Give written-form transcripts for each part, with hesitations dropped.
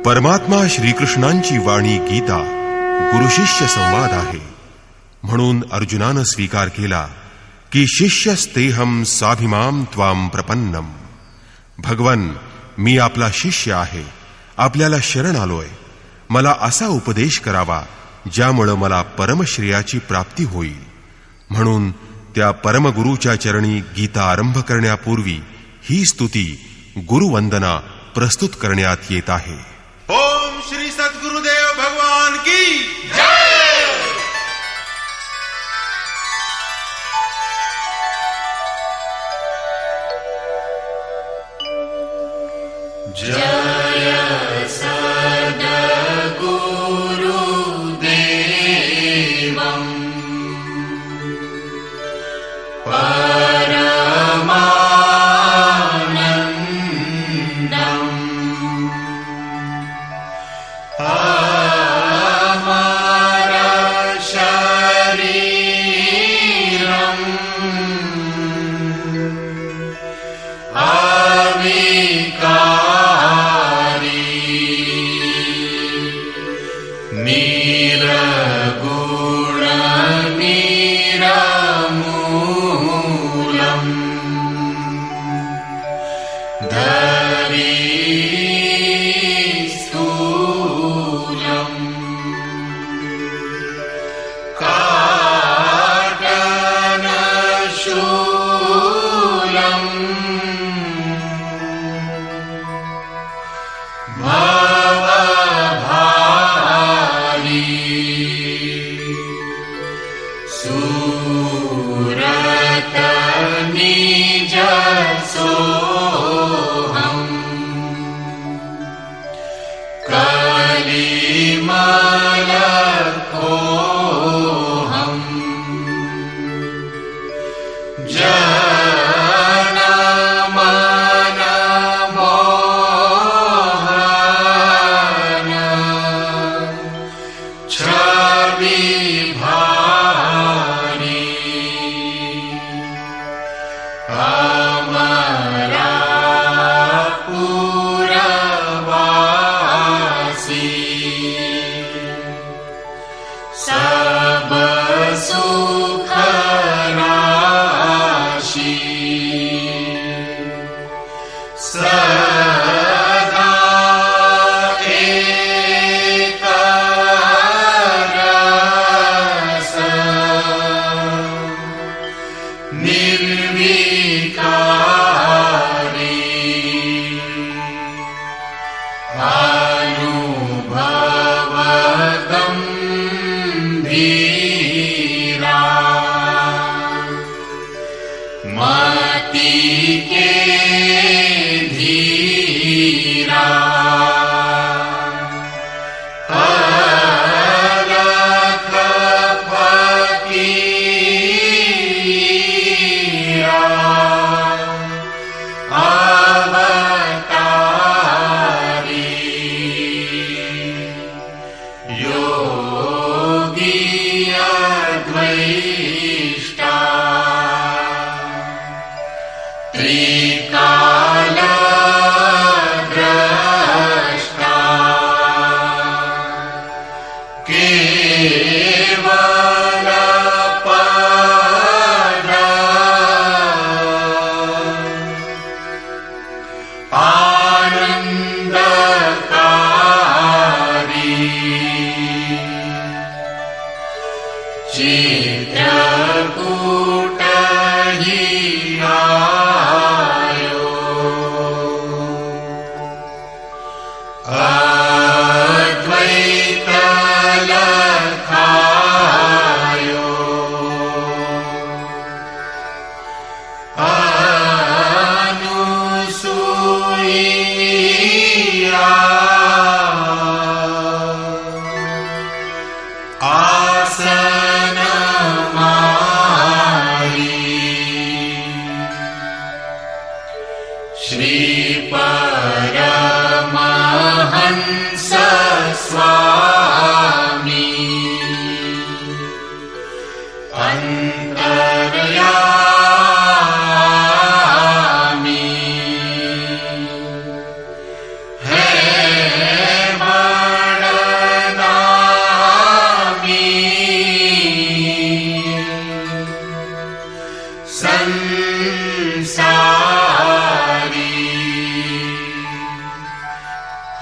परमात्मा श्रीकृष्णांची वाणी गीता गुरुशिष्य संवाद आहे. म्हणून अर्जुनानं स्वीकार केला की शिष्यस्तेहम साभिमाम त्वाम प्रपन्नम. भगवन, मी आपला शिष्य आहे, आपल्याला शरण आलोय. मला असा उपदेश करावा ज्यामुळे मला परमश्रेयाची प्राप्ती होईल. म्हणून त्या परमगुरूच्या चरणी गीता आरंभ करण्यापूर्वी ही स्तुती गुरुवंदना प्रस्तुत करण्यात येत आहे. ओम श्री सद्गुरुदेव भगवान की जय. जय सद्गुरुदेवं परमानन्दं अमरशरीरं अविकारी निरगुण निरमूलम् धरीस्थूलम् काटनशूलम् भवभारी सुरतनिजसोऽहम् कलिमलकोऽहम् जनमनमोहन छविभारी अमरापुरवासी सब सुख राशि सदा एक रस निर्विकारी अनुभव गंभीरा मति के धीरा अलख फकीरा अवतारी योगी अद्वैष्टा त्रिकालद्रष्टा केवलपद आनन्दकारी चित्रकूट ही आयो अद्वैत लखायो अनुसूया आसन मारी श्री परमहंस स्वामी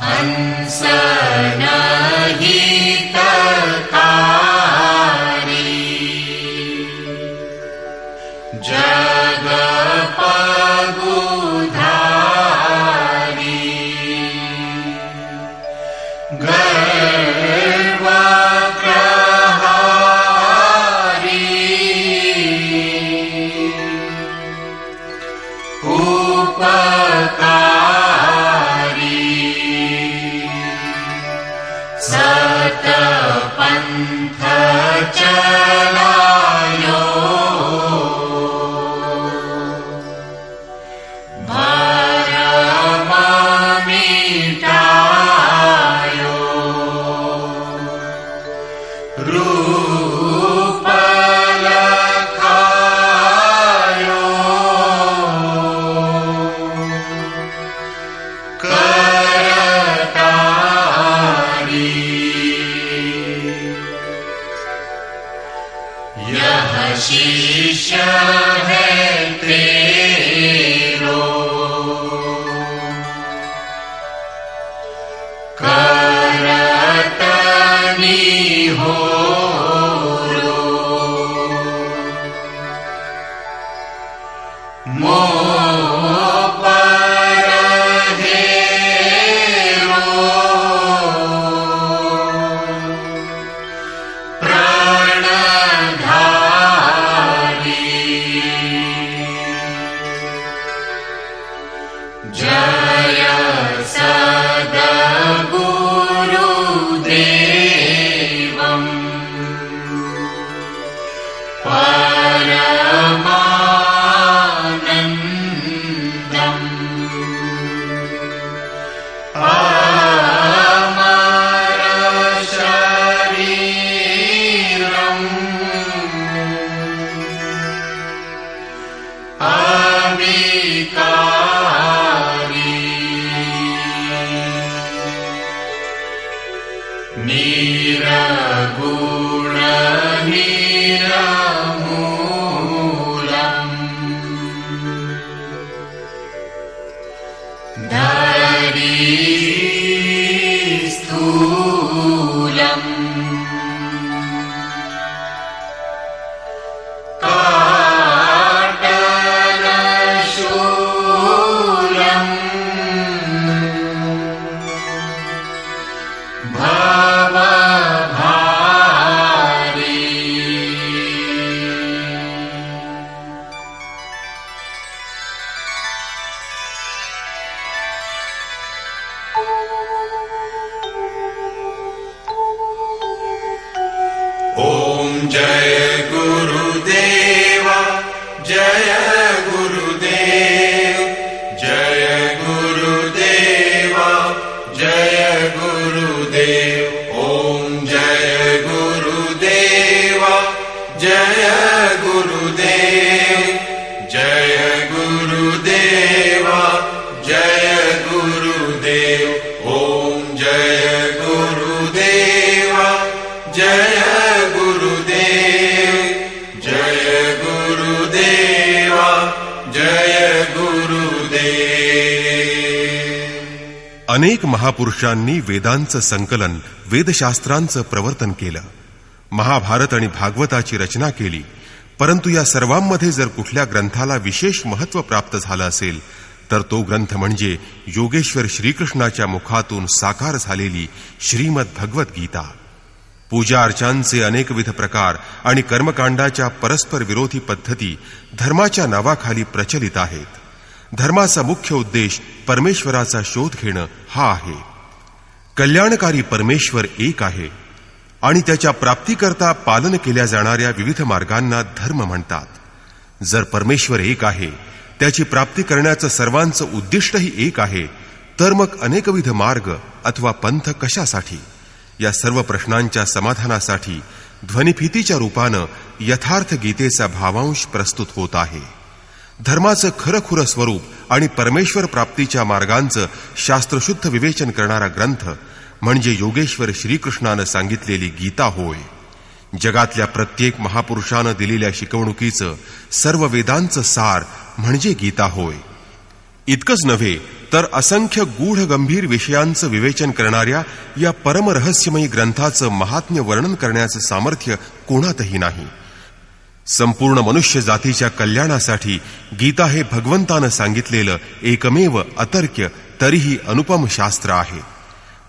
हंसन हितकारी जगपगुधारी गर्वप्रहारी उपकारी सतपंथ चलायो भरम मिटायो रूप लखायो करतारी यह शिष्य है तेरो करतनी हो मोह पर हेरो प्राणधारी जय सद्गुरुदेवम् परमानन्दम् अमर शरीरम् अविकारी निरगुण निरमूलम् धरी स्थूलम् काटलशूलम् भवभारी ओम जय गुरुदेव जय गुरुदेव जय गुरुदेव जय गुरुदेव ओम जय गुरुदेव जय गुरुदेव जय गुरुदेव जय गुरुदेव ओम जय गुरुदेव जय गुरुदेव जय गुरुदेव जय गुरुदेव। अनेक महापुरुषांनी वेदांचं संकलन, वेदशास्त्रांचं प्रवर्तन केलं, महाभारत आणि भागवताची रचना केली. परंतु या सर्वांमध्ये जर कुठल्या ग्रंथाला विशेष महत्त्व प्राप्त झालं असेल तर तो ग्रंथ म्हणजे योगेश्वर श्रीकृष्णाच्या मुखातून साकार झालेली श्रीमद भगवत गीता. पूजा अर्चांचे अनेकविध प्रकार आणि कर्मकांडाच्या परस्पर विरोधी पद्धती धर्माच्या नावाखाली प्रचलित आहेत. धर्माचा मुख्य उद्देश परमेश्वराचा शोध घेणं हा आहे. कल्याणकारी परमेश्वर एक आहे आणि त्याच्या प्राप्तीकरता पालन केल्या जाणाऱ्या विविध मार्गांना धर्म म्हणतात. जर परमेश्वर एक आहे, त्याची प्राप्ती करण्याचं सर्वांचं उद्दिष्टही एक आहे, तर मग अनेकविध मार्ग अथवा पंथ कशासाठी? या सर्व प्रश्नांच्या समाधानासाठी ध्वनिफितीच्या रूपानं यथार्थ गीतेचा भावांश प्रस्तुत होत आहे. धर्माचं खरंखुरं स्वरूप आणि परमेश्वर प्राप्तीच्या मार्गांचं शास्त्रशुद्ध विवेचन करणारा ग्रंथ म्हणजे योगेश्वर श्रीकृष्णानं सांगितलेली गीता होय. जगातल्या प्रत्येक महापुरुषानं दिलेल्या शिकवणुकीचं सर्व वेदांचं सार म्हणजे गीता होय. इतकंच नव्हे तर असंख्य गूढ गंभीर विषयांचं विवेचन करणाऱ्या या परमरहस्यमयी ग्रंथाचं महात्म्य वर्णन करण्याचं सामर्थ्य कोणातही नाही. संपूर्ण मनुष्य जातीच्या कल्याणासाठी गीता हे भगवंतानं सांगितलेलं एकमेव अतर्क्य तरीही अनुपम शास्त्र आहे.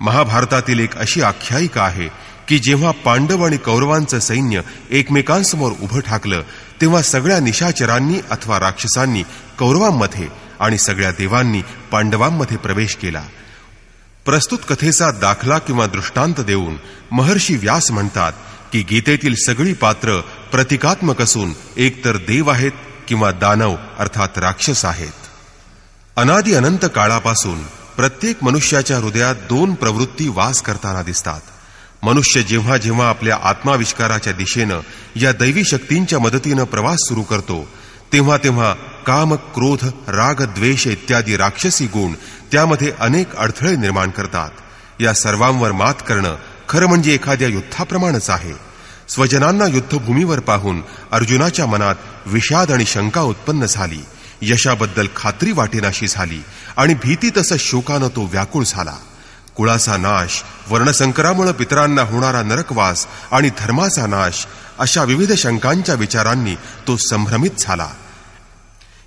महाभारतातील एक अशी आख्यायिका आहे की जेव्हा पांडव आणि कौरवांचं सैन्य एकमेकांसमोर उभं ठाकलं तेव्हा सगळ्या निशाचरांनी अथवा राक्षसांनी कौरवांमध्ये आणि सगळ्या देवांनी पांडवांमध्ये प्रवेश केला. प्रस्तुत कथेचा दाखला किंवा दृष्टांत देऊन महर्षी व्यास म्हणतात की गीतेतील सगळी पात्र प्रतिकात्मक असून एकतर देव आहेत किंवा दानव अर्थात राक्षस आहेत. अनादि अनंत काळापासून प्रत्येक मनुष्याच्या हृदयात दोन प्रवृत्ती वास करताना दिसतात. मनुष्य जेव्हा जेव्हा आपल्या आत्माविष्काराच्या दिशेनं या दैवी शक्तींच्या मदतीनं प्रवास सुरू करतो तेव्हा तेव्हा काम, क्रोध, राग, द्वेष इत्यादी राक्षसी गुण त्यामध्ये अनेक अडथळे निर्माण करतात. या सर्वांवर मात करणं खरं म्हणजे एखाद्या युद्धाप्रमाणेच आहे. स्वजनांना युद्धभूमीवर पाहून अर्जुनाच्या मनात विषाद आणि शंका उत्पन्न झाली. यशाबद्दल खात्री वाटेनाशी झाली आणि भीती तसं शोकानं तो व्याकुळ झाला. कुळाचा नाश, वर्णसंकरामुळे पितरांना होणारा नरकवास आणि धर्माचा नाश अशा विविध शंकांच्या विचारांनी तो संभ्रमित झाला.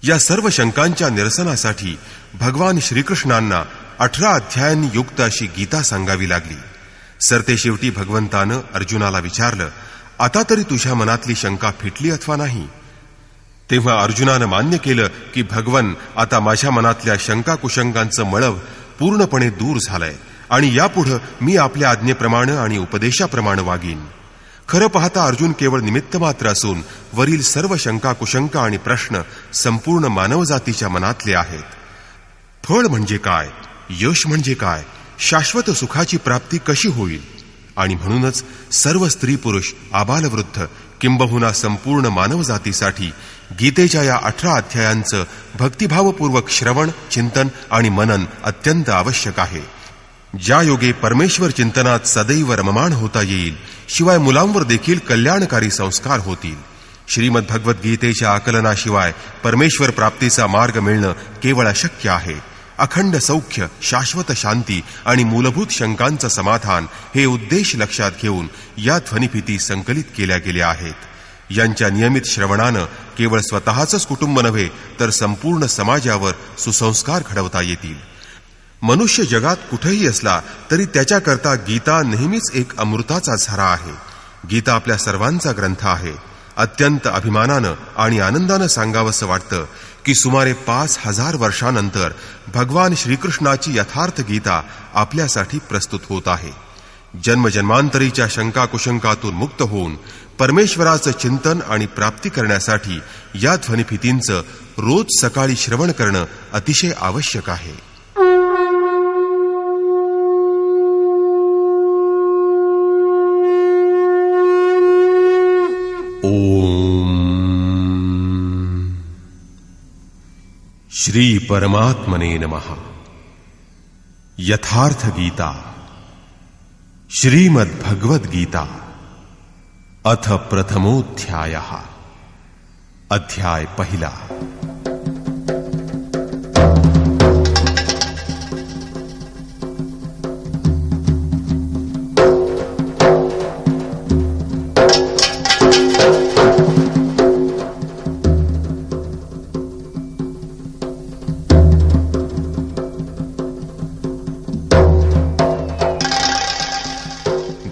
या सर्व शंकांच्या निरसनासाठी भगवान श्रीकृष्णांना 18 अध्यायांनी युक्त अशी गीता सांगावी लागली. सरतेशेवटी भगवंतानं अर्जुनाला विचारलं, आता तरी तुझ्या मनातली शंका फिटली अथवा नाही? तेव्हा अर्जुनानं मान्य केलं की भगवन, आता माझ्या मनातल्या शंका कुशंकांचं मळभ पूर्णपणे दूर झालंय आणि यापुढं मी आपल्या आज्ञेप्रमाणे आणि उपदेशाप्रमाणे वागीन. खरं पाहता अर्जुन केवळ निमित्त मात्र असून वरील सर्व शंका कुशंका आणि प्रश्न संपूर्ण मानवजातीच्या मनातले आहेत. फळ म्हणजे काय, यश म्हणजे काय, शाश्वत सुखाची प्राप्ती कशी होईल आणि म्हणूनच सर्व स्त्री पुरुष, आबालवृद्ध किंबहुना संपूर्ण मानवजातीसाठी गीतेच्या या 18 अध्यायांचं भक्तिभावपूर्वक श्रवण, चिंतन आणि मनन अत्यंत आवश्यक आहे. ज्या योगे परमेश्वर चिंतनात सदैव रममाण होता येईल, शिवाय मुलांवर देखील कल्याणकारी संस्कार होतील. श्रीमद भगवद्गीतेच्या आकलनाशिवाय परमेश्वर प्राप्तीचा मार्ग मिळणं केवळ अशक्य आहे. अखंड सौख्य, शाश्वत शांती आणि मूलभूत शंकांचं समाधान हे उद्देश लक्षात घेऊन या ध्वनिफिती संकलित केल्या गेल्या आहेत. यांच्या नियमित श्रवणानं केवळ स्वतःचंच कुटुंब नव्हे तर संपूर्ण समाजावर सुसंस्कार घडवता येतील. मनुष्य जगात कुठेही असला तरी त्याच्याकरता गीता नेहमीच एक अमृताचा झरा आहे. गीता आपल्या सर्वांचा ग्रंथ आहे. अत्यंत अभिमानानं आणि आनंदानं सांगावंसं वाटतं की सुमारे 5000 वर्षानंतर भगवान श्रीकृष्णाची यथार्थ गीता आपल्यासाठी प्रस्तुत होत आहे. जन्मजन्मांतरीच्या शंका कुशंकातून मुक्त होऊन परमेश्वराचं चिंतन आणि प्राप्ती करण्यासाठी या ध्वनिफितींचं रोज सकाळी श्रवण करणं अतिशय आवश्यक आहे. श्री परमात्मने नमः. यथार्थ गीता श्रीमद् भगवद गीता अथ प्रथमोऽध्यायः. अध्याय पहिला.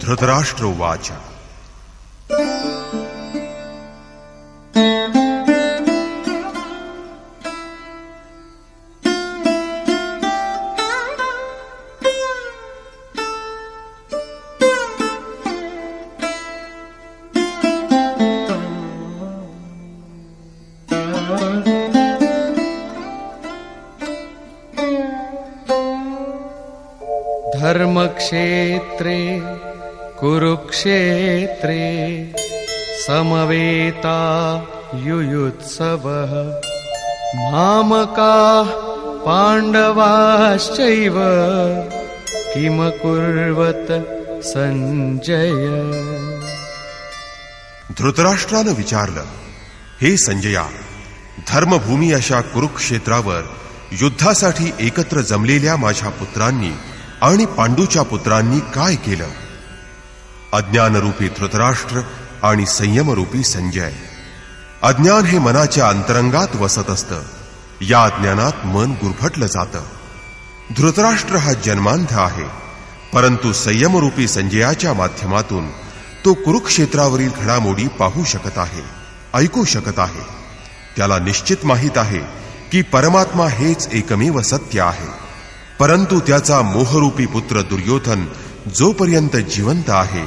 धृतराष्ट्रोवाच. धर्मक्षेत्रे कुरुक्षेत्रे समवेता युयुत्सवः मामकाः पाण्डवाश्चैव किमकुर्वत संजय. धृतराष्ट्रानं विचारलं, हे संजया, धर्मभूमी अशा कुरुक्षेत्रावर युद्धासाठी एकत्र जमलेल्या माझ्या पुत्रांनी आणि पांडूच्या पुत्रांनी काय केलं? अज्ञानरूपी धृतराष्ट्र आणि संयमरूपी संजय. अज्ञान हे मनाच्या अंतरंगात वसत असतं. या अज्ञानात मन गुरफटलं जातं. धृतराष्ट्र हा जन्मांध आहे, परंतु संयमरूपी संजयाच्या माध्यमातून तो कुरुक्षेत्रावरील घडामोडी पाहू शकत आहे, ऐकू शकत आहे. त्याला निश्चित माहीत आहे की परमात्मा हेच एकमेव सत्य आहे. परंतु त्याचा मोहरूपी पुत्र दुर्योधन जोपर्यंत जिवंत आहे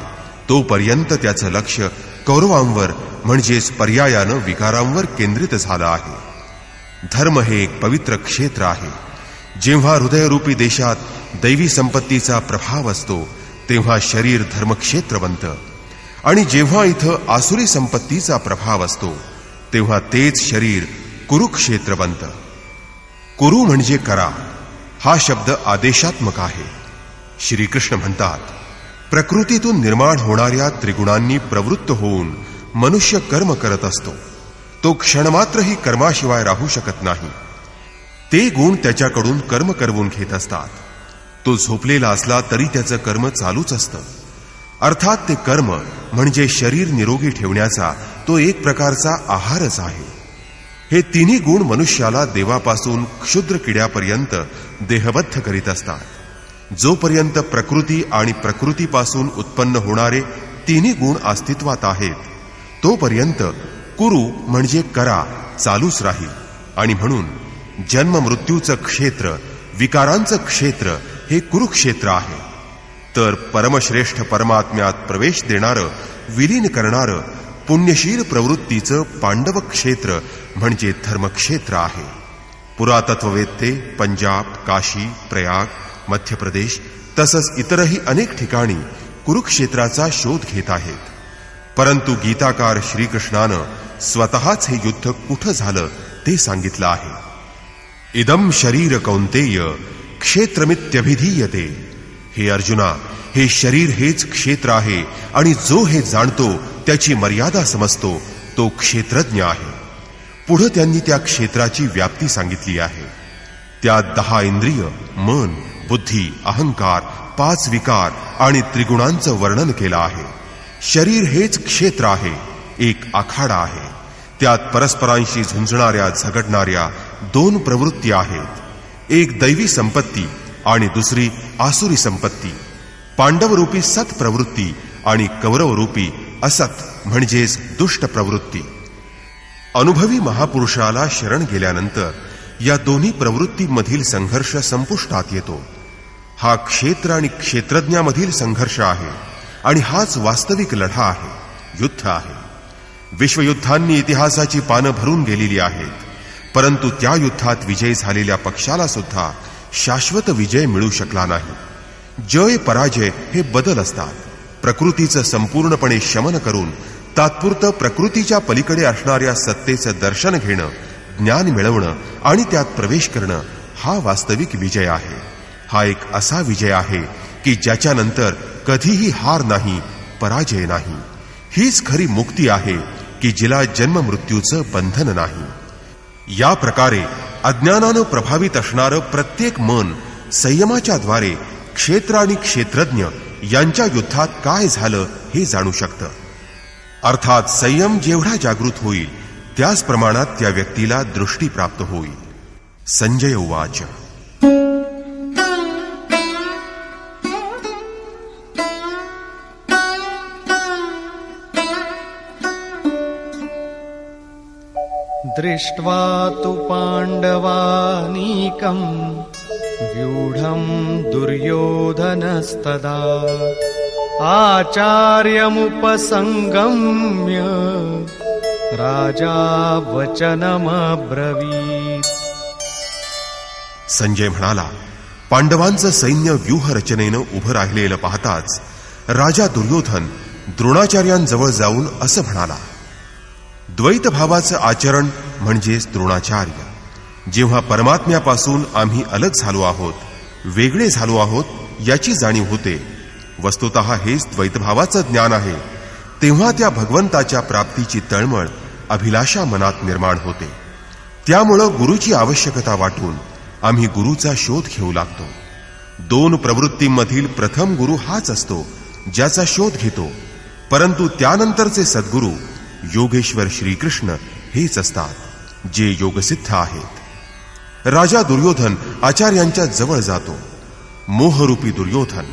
तोपर्यंत त्याचं लक्ष कौरवांवर म्हणजेच पर्यायानं विकारांवर केंद्रित झालं आहे. धर्म हे एक पवित्र क्षेत्र आहे. जेव्हा हृदयरूपी देशात दैवी संपत्तीचा प्रभाव असतो तेव्हा शरीर धर्मक्षेत्र बनतं, आणि जेव्हा इथं आसुरी संपत्तीचा प्रभाव असतो तेव्हा तेच शरीर कुरुक्षेत्र बनतं. कुरु म्हणजे करा. हा शब्द आदेशात्मक आहे. श्रीकृष्ण म्हणतात, प्रकृतीतून निर्माण होणाऱ्या त्रिगुणांनी प्रवृत्त होऊन मनुष्य कर्म करत असतो. तो क्षणमात्रही कर्माशिवाय राहू शकत नाही. ते गुण त्याच्याकडून कर्म करवून घेत असतात. तो झोपलेला असला तरी त्याचं कर्म चालूच असतं. अर्थात ते कर्म म्हणजे शरीर निरोगी ठेवण्याचा तो एक प्रकारचा आहारच आहे. हे तिन्ही गुण मनुष्याला देवापासून क्षुद्र किड्यापर्यंत देहबद्ध करीत असतात. जोपर्यंत प्रकृती आणि प्रकृतीपासून उत्पन्न होणारे तिन्ही गुण अस्तित्वात आहेत तोपर्यंत कुरु म्हणजे करा चालूच राहील. आणि म्हणून जन्म मृत्यूचं क्षेत्र, विकारांचं क्षेत्र हे कुरुक्षेत्र आहे. तर परमश्रेष्ठ परमात्म्यात प्रवेश देणारं, विलीन करणारं पुण्यशील प्रवृत्तीचं पांडव क्षेत्र म्हणजे धर्मक्षेत्र आहे. पुरातत्ववेत्ते पंजाब, काशी, प्रयाग, मध्य प्रदेश तसंच इतरही अनेक ठिकाणी कुरुक्षेत्राचा शोध घेत आहेत. परंतु गीताकार श्रीकृष्णानं स्वतःच हे युद्ध कुठं झालं ते सांगितलं आहे. इदम शरीर कौंतेय क्षेत्रमित्यभिधीयते. हे अर्जुना, हे शरीर हेच क्षेत्र आहे, आणि जो हे जाणतो, त्याची मर्यादा समजतो, तो क्षेत्रज्ञ आहे. पुढे त्यांनी त्या क्षेत्राची व्याप्ती सांगितली आहे. त्यात 10 इंद्रिय, मन, बुद्धी, अहंकार, 5 विकार आणि त्रिगुणांचं वर्णन केलं आहे. शरीर हेच क्षेत्र आहे, एक आखाडा आहे. त्यात परस्परांशी झुंजणाऱ्या, झगडणाऱ्या 2 प्रवृत्ती आहेत. एक दैवी संपत्ती आणि दुसरी आसुरी संपत्ती. पांडवरूपी सत प्रवृत्ती आणि कौरवरूपी असत म्हणजेच दुष्ट प्रवृत्ती. अनुभवी महापुरुषाला शरण गेल्यानंतर या दोन्ही प्रवृत्तीमधील संघर्ष संपुष्टात येतो. हा क्षेत्र आणि क्षेत्रज्ञामधील संघर्ष आहे, आणि हाच वास्तविक लढा आहे, युद्ध आहे. विश्वयुद्धांनी इतिहासाची पानं भरून गेलेली आहेत, परंतु त्या युद्धात विजय झालेल्या पक्षाला सुद्धा शाश्वत विजय मिळू शकला नाही. जय पराजय हे बदल असतात. प्रकृतीचं संपूर्णपणे शमन करून तात्पुरतं प्रकृतीच्या पलीकडे असणाऱ्या सत्तेचं दर्शन घेणं, ज्ञान मिळवणं आणि त्यात प्रवेश करणं हा वास्तविक विजय आहे. हा एक असा विजय आहे की ज्याच्यानंतर कधीही हार नाही, पराजय नाही. हीच खरी मुक्ती आहे की जिला जन्म मृत्यूचं बंधन नाही. या प्रकारे अज्ञानानं प्रभावित असणारं प्रत्येक मन संयमाच्या द्वारे क्षेत्र आणि क्षेत्रज्ञ यांच्या युद्धात काय झालं हे जाणू शकतं. अर्थात संयम जेवढा जागृत होईल त्याच प्रमाणात त्या व्यक्तीला दृष्टी प्राप्त होईल. संजय उवाच. दृष्ट्वा तु पाण्डवानीकम् व्यूढम् दुर्योधनस्तदा आचार्यमुपसंगम्य राजा वचनमब्रवीत्. संजय म्हणाला, पांडवांचं सैन्य व्यूह रचनेनं उभं राहिलेलं पाहताच राजा दुर्योधन द्रोणाचार्यांजवळ जाऊन असं म्हणाला. द्वैतभावाचं आचरण म्हणजेच द्रोणाचार्य. जेव्हा परमात्म्यापासून आम्ही अलग झालो आहोत, वेगळे झालो आहोत याची जाणीव होते, वस्तुतः हेच द्वैतभावाचं ज्ञान आहे, तेव्हा त्या भगवंताच्या प्राप्तीची तळमळ, अभिलाषा मनात निर्माण होते. त्यामुळं गुरुची आवश्यकता वाटून आम्ही गुरुचा शोध घेऊ लागतो. 2 प्रवृत्तींमधील प्रथम गुरु हाच असतो ज्याचा शोध घेतो, परंतु त्यानंतरचे सद्गुरु योगेश्वर श्रीकृष्ण हेच असतात जे योगसिद्ध आहेत. राजा दुर्योधन आचार्यांच्या जवळ जातो. मोहरूपी दुर्योधन.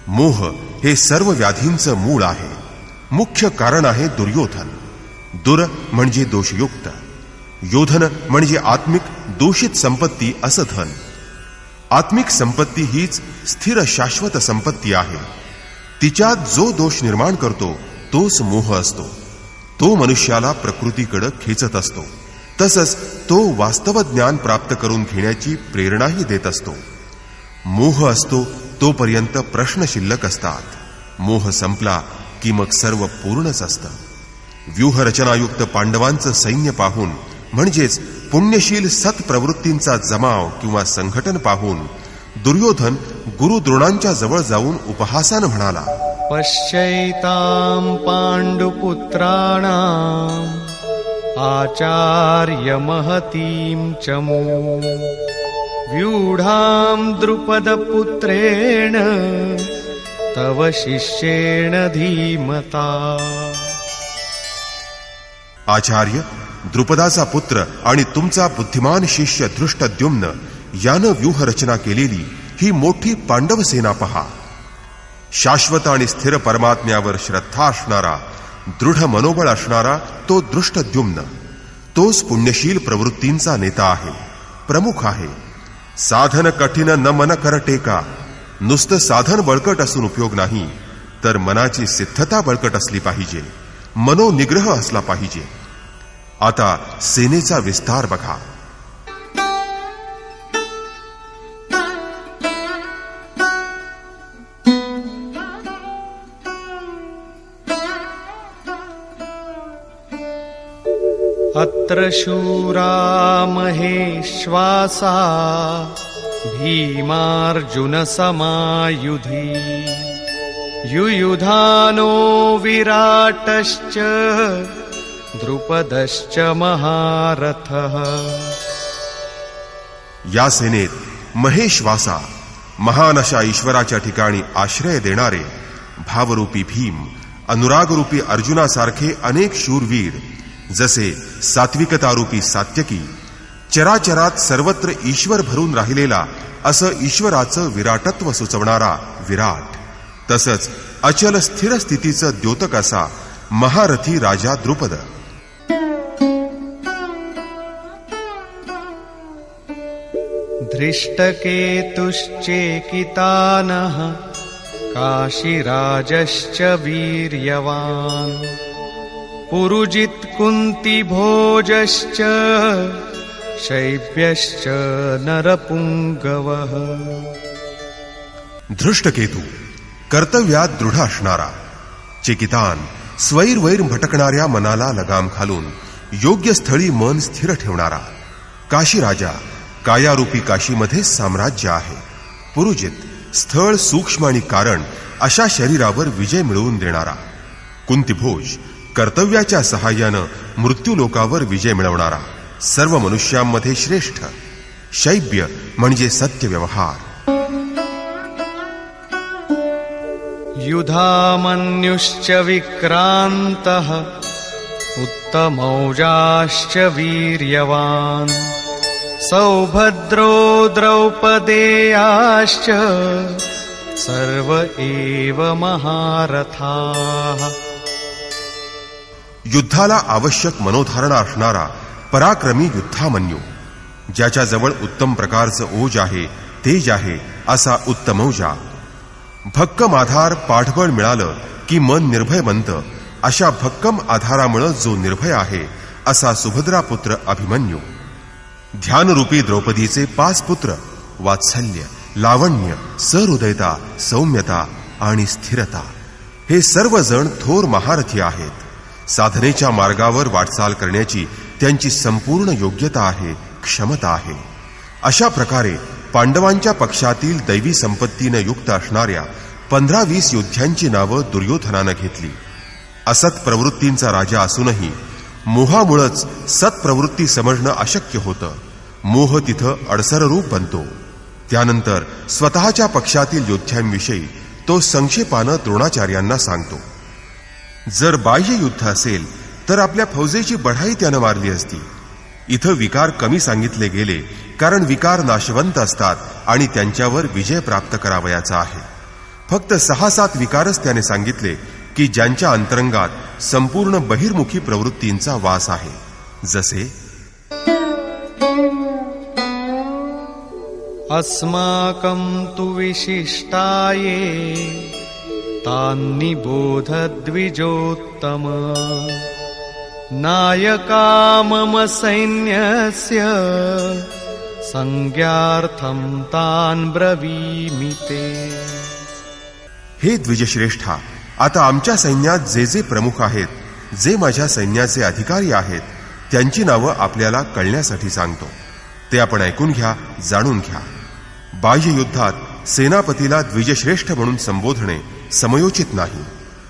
मोह हे सर्व व्याधींचं मूळ आहे. मुख्य कारण आहे दुर्योधन. दुर म्हणजे दोषयुक्त, योधन म्हणजे आत्मिक दोषित संपत्ती असं धन. आत्मिक संपत्ती हीच स्थिर शाश्वत संपत्ती आहे. तिच्यात जो दोष निर्माण करतो तोच मोह असतो. तो मनुष्याला प्रकृतीकडे खेचत असतो. तसंच तो वास्तव ज्ञान प्राप्त करून घेण्याची प्रेरणाही देत असतो. मोह असतो तोपर्यंत प्रश्न शिल्लक असतात. मोह संपला की मग सर्व पूर्णच असतं. व्यूहरचनायुक्त पांडवांचं सैन्य पाहून, म्हणजेच पुण्यशील सत्प्रवृत्तींचा जमाव किंवा संघटन पाहून दुर्योधन गुरु द्रोणांच्या जवळ जाऊन उपहासानं म्हणाला, पश्यैतां पाण्डुपुत्राणाम् आचार्य महतीं चमूं व्यूढां द्रुपदपुत्रेण तव शिष्येण धीमता. आचार्य द्रुपदाचा पुत्र आणि तुमचा बुद्धिमान शिष्य धृष्टद्युम्न यानं व्यूहरचना केलेली ही मोठी पांडव सेना पहा. शाश्वत आणि स्थिर परमात्म्यावर श्रद्धा असणारा, दृढ मनोबळ असणारा तो दृष्टद्युम्न, तोच पुण्यशील प्रवृत्तींचा नेता आहे, प्रमुख आहे. साधन कठीण न मन कर टेका. नुसतं साधन बळकट असून उपयोग नाही, तर मनाची सिद्धता बळकट असली पाहिजे, मनोनिग्रह असला पाहिजे. आता सेनेचा विस्तार बघा. अत्र शूरा महेश्वासा भीमार्जुन समायुधि युयुधानो विराटश्च द्रुपदश्च महारथः. या सेनेत महेश्वासा, महान अशा ईश्वराच्या ठिकाणी आश्रय देणारे भावरूपी भीम, अनुरागरूपी अर्जुनासारखे अनेक शूरवीर, जसे सात्विकतारूपी सात्यकी, चराचरात सर्वत्र ईश्वर भरून राहिलेला असं ईश्वराचं विराटत्व सुचवणारा विराट, तसंच अचल स्थिर स्थितीचं द्योतक असा महारथी राजा द्रुपद. धृष्टकेतुश्चेकितानः काशीराजश्च वीर्यवान् पुरुजित् कुन्तिभोजश्च शैब्यश्च नरपुंगवः. धृष्टकेतू कर्तव्यात दृढ असणारा, चेकितान स्वैरवैर भटकणाऱ्या मनाला लगाम घालून योग्य स्थळी मन स्थिर ठेवणारा, काशीराजा कायारूपी काशीमध्ये साम्राज्य आहे, पुरुजित स्थळ सूक्ष्म आणि कारण अशा शरीरावर विजय मिळवून देणारा, कुंतीभोज कर्तव्याच्या सहाय्यानं मृत्यूलोकावर विजय मिळवणारा, सर्व मनुष्यांमध्ये श्रेष्ठ, शैब्य म्हणजे सत्य व्यवहार. युधामन्युश्च विक्रान्तः उत्तमौजाश्च वीर्यवान् सौभद्रो द्रौपदेयाश्च सर्व एव महारथाः. युद्धाला आवश्यक मनोधारणा असणारा पराक्रमी युद्धामन्यू, ज्याच्याजवळ उत्तम प्रकारचं ओज आहे, तेज आहे असा उत्तमौजा, भक्कम आधार पाठबळ मिळालं की मन निर्भय बनतं, अशा भक्कम आधारामुळे जो निर्भय आहे असा सुभद्रापुत्र अभिमन्यू, ध्यानरूपी द्रौपदीचे 5 पुत्र वात्सल्य, लावण्य, सहृदयता, सौम्यता आणि स्थिरता, हे सर्वजण थोर महारथी आहेत. साधनेच्या मार्गावर वाटचाल करण्याची त्यांची संपूर्ण योग्यता आहे, क्षमता आहे. अशा प्रकारे पांडवांच्या पक्षातील दैवी संपत्तीनं युक्त असणाऱ्या 15-20 योद्ध्यांची नावं दुर्योधनानं घेतली. असत प्रवृत्तींचा राजा असूनही मोहामुळेच सत्प्रवृत्ती समजणं अशक्य होतं, मोह तिथं अडसररूप बनतो. त्यानंतर स्वतःच्या पक्षातील योद्ध्यांविषयी तो संक्षेपानं द्रोणाचार्यांना सांगतो. जर बाह्य युद्ध असेल तर आपल्या फौजेची बढाई त्यानं मारली असती. इथं विकार कमी सांगितले गेले कारण विकार नाशवंत असतात आणि त्यांच्यावर विजय प्राप्त करावयाचा आहे. फक्त 6-7 विकारच त्याने सांगितले की ज्यांच्या अंतरंगात संपूर्ण बहिर्मुखी प्रवृत्तींचा वास आहे. जसे अस्माकं तु विशिष्टाये तान्निबोध द्विजोत्तम नायका मम सैन्यस्य संज्ञार्थं तान् ब्रवीमि ते. हे द्विजश्रेष्ठा, आता आमच्या सैन्यात जे जे प्रमुख आहेत, जे माझ्या सैन्याचे अधिकारी आहेत, त्यांची नावं आपल्याला कळण्यासाठी सांगतो. ते आपण ऐकून घ्या, जाणून घ्या. बाह्य युद्धात सेनापतीला द्विजश्रेष्ठ म्हणून संबोधणे समयोचित नाही.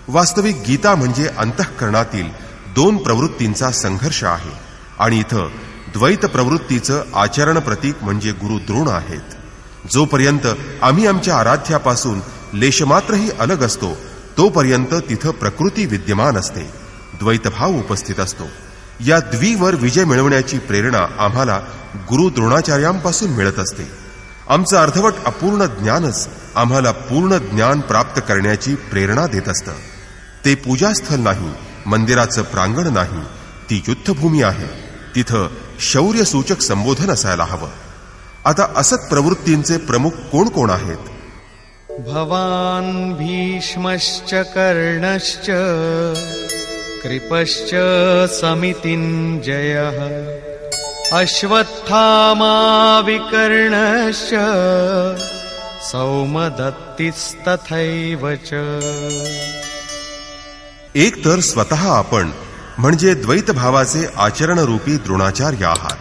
वास्तविक गीता म्हणजे अंतःकरणातील 2 प्रवृत्तींचा संघर्ष आहे आणि इथं द्वैत प्रवृत्तीचं आचरण प्रतीक म्हणजे गुरु द्रोण आहेत. जोपर्यंत आम्ही आमच्या आराध्यापासून लेशमात्रही अलग असतो तोपर्यंत तिथं प्रकृती विद्यमान असते, द्वैतभाव उपस्थित असतो. या द्वीवर विजय मिळवण्याची प्रेरणा आम्हाला गुरु द्रोणाचार्यांपासून मिळत असते. आमचं अर्धवट अपूर्ण ज्ञानच आम्हाला पूर्ण ज्ञान प्राप्त करण्याची प्रेरणा देत असतं. ते पूजास्थल नाही, मंदिराचं प्रांगण नाही, ती युद्धभूमी आहे. तिथं शौर्य सूचक संबोधन असायला हवं. आता असत प्रवृत्तींचे प्रमुख कोण कोण आहेत? भवान् भीष्मश्च कर्णश्च कृपश्च समितिञ्जयः अश्वत्थामा विकर्णश्च सौमदत्तिस्तथैव च. एक तर स्वतः आपण म्हणजे द्वैतभावाचे आचरणरूपी द्रोणाचार्य आहात.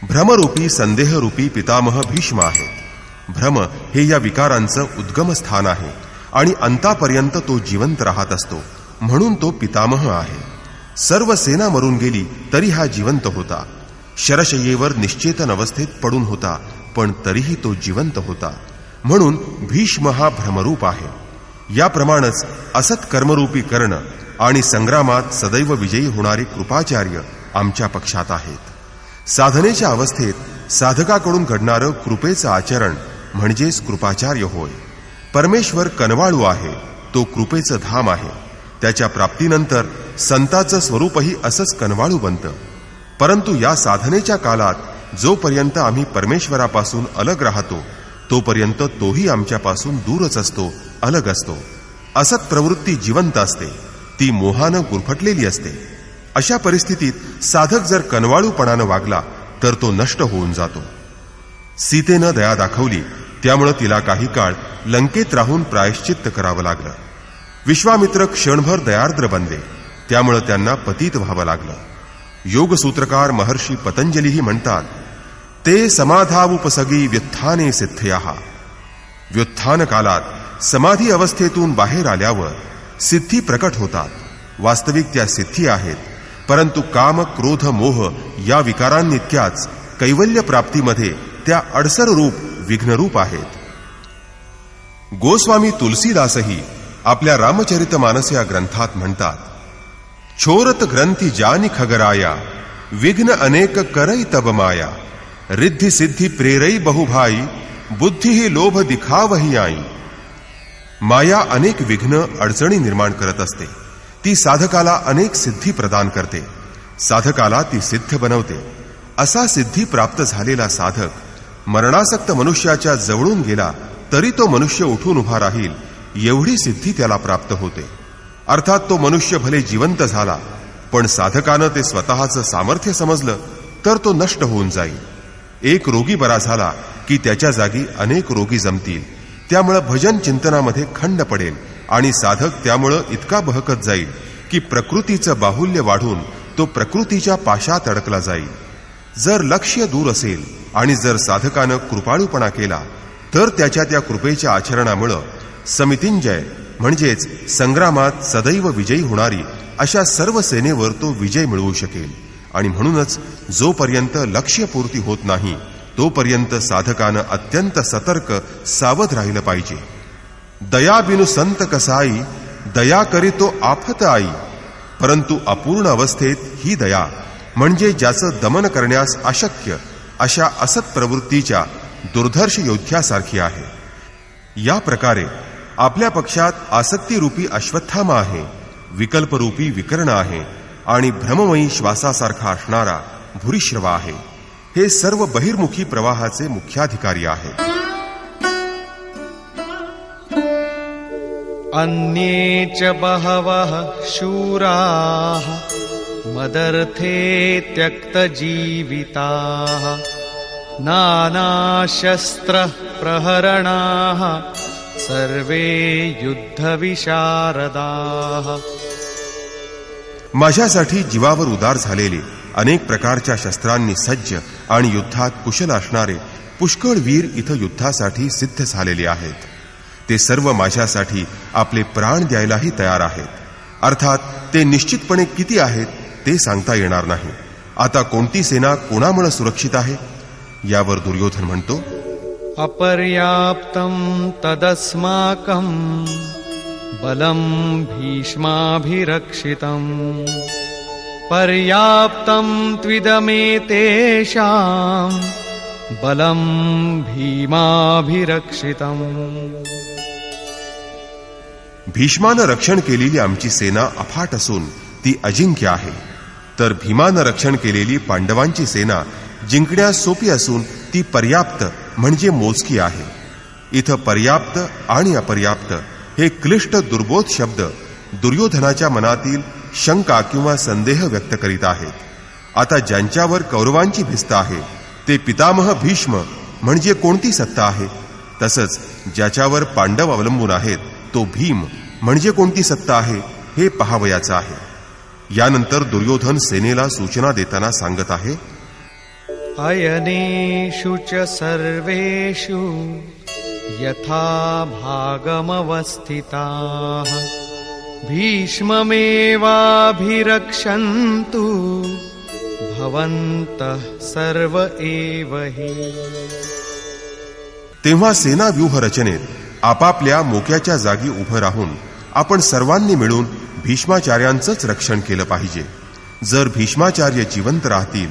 भ्रमरूपी संदेहरूपी पितामह भीष्म आहेत. भ्रम हे या विकारांचं उद्गमस्थान आहे आणि अंतापर्यंत तो जिवंत राहत असतो, म्हणून तो पितामह आहे. सर्व सेना मरून गेली तरी हा जिवंत होता. शरशय्येवर निश्चेतन अवस्थेत पडून होता, पण तरीही तो जिवंत होता. म्हणून भीष्म हा भ्रमरूप आहे. याप्रमाणेच असत कर्मरूपी कर्ण आणि संग्रामात सदैव विजयी होणारे कृपाचार्य आमच्या पक्षात आहेत. साधनेच्या अवस्थेत साधकाकडून घडणारं कृपेचं आचरण म्हणजेच कृपाचार्य होय. परमेश्वर कनवाळू आहे, तो कृपेचं धाम आहे. त्याच्या प्राप्तीनंतर संताचं स्वरूपही असंच कनवाळू बनतं. परंतु या साधनेच्या कालात जोपर्यंत आम्ही परमेश्वरापासून अलग राहतो तोपर्यंत तोही आमच्यापासून दूरच असतो, अलग असतो. असत प्रवृत्ती जिवंत असते, ती मोहानं गुरफटलेली असते. अशा परिस्थितीत साधक जर कनवाळूपणानं वागला तर तो नष्ट होऊन जातो. सीतेनं दया दाखवली, त्यामुळे तिला काही काळ लंकेत राहून प्रायश्चित्त करावं लागलं. विश्वामित्र क्षणभर दयार्द्र बनले, त्यामुळे त्यांना पतित व्हावं लागलं. योगसूत्रकार महर्षी पतंजलीही म्हणतात, ते समाधावुपसगी व्युत्थाने सिद्धयाः. व्युत्थान कालात समाधी अवस्थेतून बाहेर आल्यावर सिद्धी प्रकट होतात. वास्तविक त्या सिद्धी आहेत, परंतु काम क्रोध मोह या विकारांनित्याच कैवल्य प्राप्तीमध्ये त्या अडसर रूप विघ्नरूप आहेत. गोस्वामी तुलसीदासही आपल्या रामचरितमानस या ग्रंथात म्हणतात, छोरत ग्रंथी जानी खगराया विघ्न अनेक करई तब माया रिद्धी सिद्धी प्रेरई बहुभाई बुद्धी ही लोभ दिखावही आई. माया अनेक विघ्न अडचणी निर्माण करत असते. ती साधकाला अनेक सिद्धी प्रदान करते, साधकाला ती सिद्ध बनवते. असा सिद्धी प्राप्त झालेला साधक मरणासक्त मनुष्याच्या जवळून गेला तरी तो मनुष्य उठून उभा राहील एवढी सिद्धी त्याला प्राप्त होते. अर्थात तो मनुष्य भले जिवंत झाला, पण साधकानं ते स्वतःचं सामर्थ्य समजलं तर तो नष्ट होऊन जाईल. एक रोगी बरा झाला की त्याच्या जागी अनेक रोगी जमतील. त्यामुळे भजन चिंतनामध्ये खंड पडेल आणि साधक त्यामुळं इतका बहकत जाईल की प्रकृतीचं बाहुल्य वाढून तो प्रकृतीच्या पाशात अडकला जाईल. जर लक्ष्य दूर असेल आणि जर साधकानं कृपाळूपणा केला तर त्याच्या त्या कृपेच्या आचरणामुळं समितिंजय म्हणजेच संग्रामात सदैव विजयी होणारी अशा सर्व सेनेवर तो विजय मिळवू शकेल आणि म्हणूनच जोपर्यंत लक्ष्यपूर्ती होत नाही तोपर्यंत साधकानं अत्यंत सतर्क सावध राहिलं पाहिजे. दया बिनु संत कसाई, दया करीतो आफत आई. परंतु अपूर्ण अवस्थेत ही दया म्हणजे ज्याचं दमन करण्यास अशक्य अशा असत प्रवृत्तीच्या दुर्धर्ष योद्ध्यासारखी आहे. या प्रकारे आपल्या पक्षात आसक्तीरूपी अश्वत्थामा आहे, विकल्परूपी विकर्ण आहे आणि भ्रममयी श्वासासारखा असणारा भूरिश्रवा आहे. हे सर्व बहिर्मुखी प्रवाहाचे मुख्याधिकारी आहेत. अन्ये च बहवः शूराः मदर्थे त्यक्तजीविताः नानाशस्त्रः प्रहरणाः सर्वे युद्धविशारदाः. माझ्यासाठी जीवावर उदार झालेले, अनेक प्रकारच्या शस्त्रांनी सज्ज आणि युद्धात कुशल असणारे पुष्कळ वीर इथं युद्धासाठी सिद्ध झालेले आहेत. ते सर्व माझ्यासाठी आपले प्राण द्यायलाही तयार आहेत. अर्थात ते निश्चितपणे किती आहेत ते सांगता येणार नाही. आता कोणती सेना कोणामुळे सुरक्षित आहे यावर दुर्योधन म्हणतो, अपर्याप्तं तदस्माकं बलं भीष्माभिरक्षितं पर्याप्तं त्विदमेतेषां बलं भीमाभिरक्षितं. भीष्मानं रक्षण केलेली आमची सेना अफाट असून ती अजिंक्य आहे, तर भीमानं रक्षण केलेली पांडवांची सेना जिंकण्यास सोपी असून ती पर्याप्त म्हणजे मोजकी आहे. इथं पर्याप्त आणि अपर्याप्त हे क्लिष्ट दुर्बोध शब्द दुर्योधनाच्या मनातील शंका किंवा संदेह व्यक्त करीत आहेत. आता ज्यांच्यावर कौरवांची भिस्त आहे ते पितामह भीष्म म्हणजे कोणती सत्ता आहे, तसंच ज्याच्यावर पांडव अवलंबून आहेत तो भीम म्हणजे कोणती सत्ता आहे हे पहावयाचं आहे. यानंतर दुर्योधन सेनेला सूचना देताना सांगत आहे, अयनेषु च सर्वेषु यथा भागमवस्थिताः भीष्ममेवाभिरक्षन्तु भवन्तः सर्व एव हि. तेव्हा सेना व्यूह रचनेत आपापल्या मोक्याच्या जागी उभं राहून आपण सर्वांनी मिळून भीष्माचार्यांचंच रक्षण केलं पाहिजे. जर भीष्माचार्य जिवंत राहतील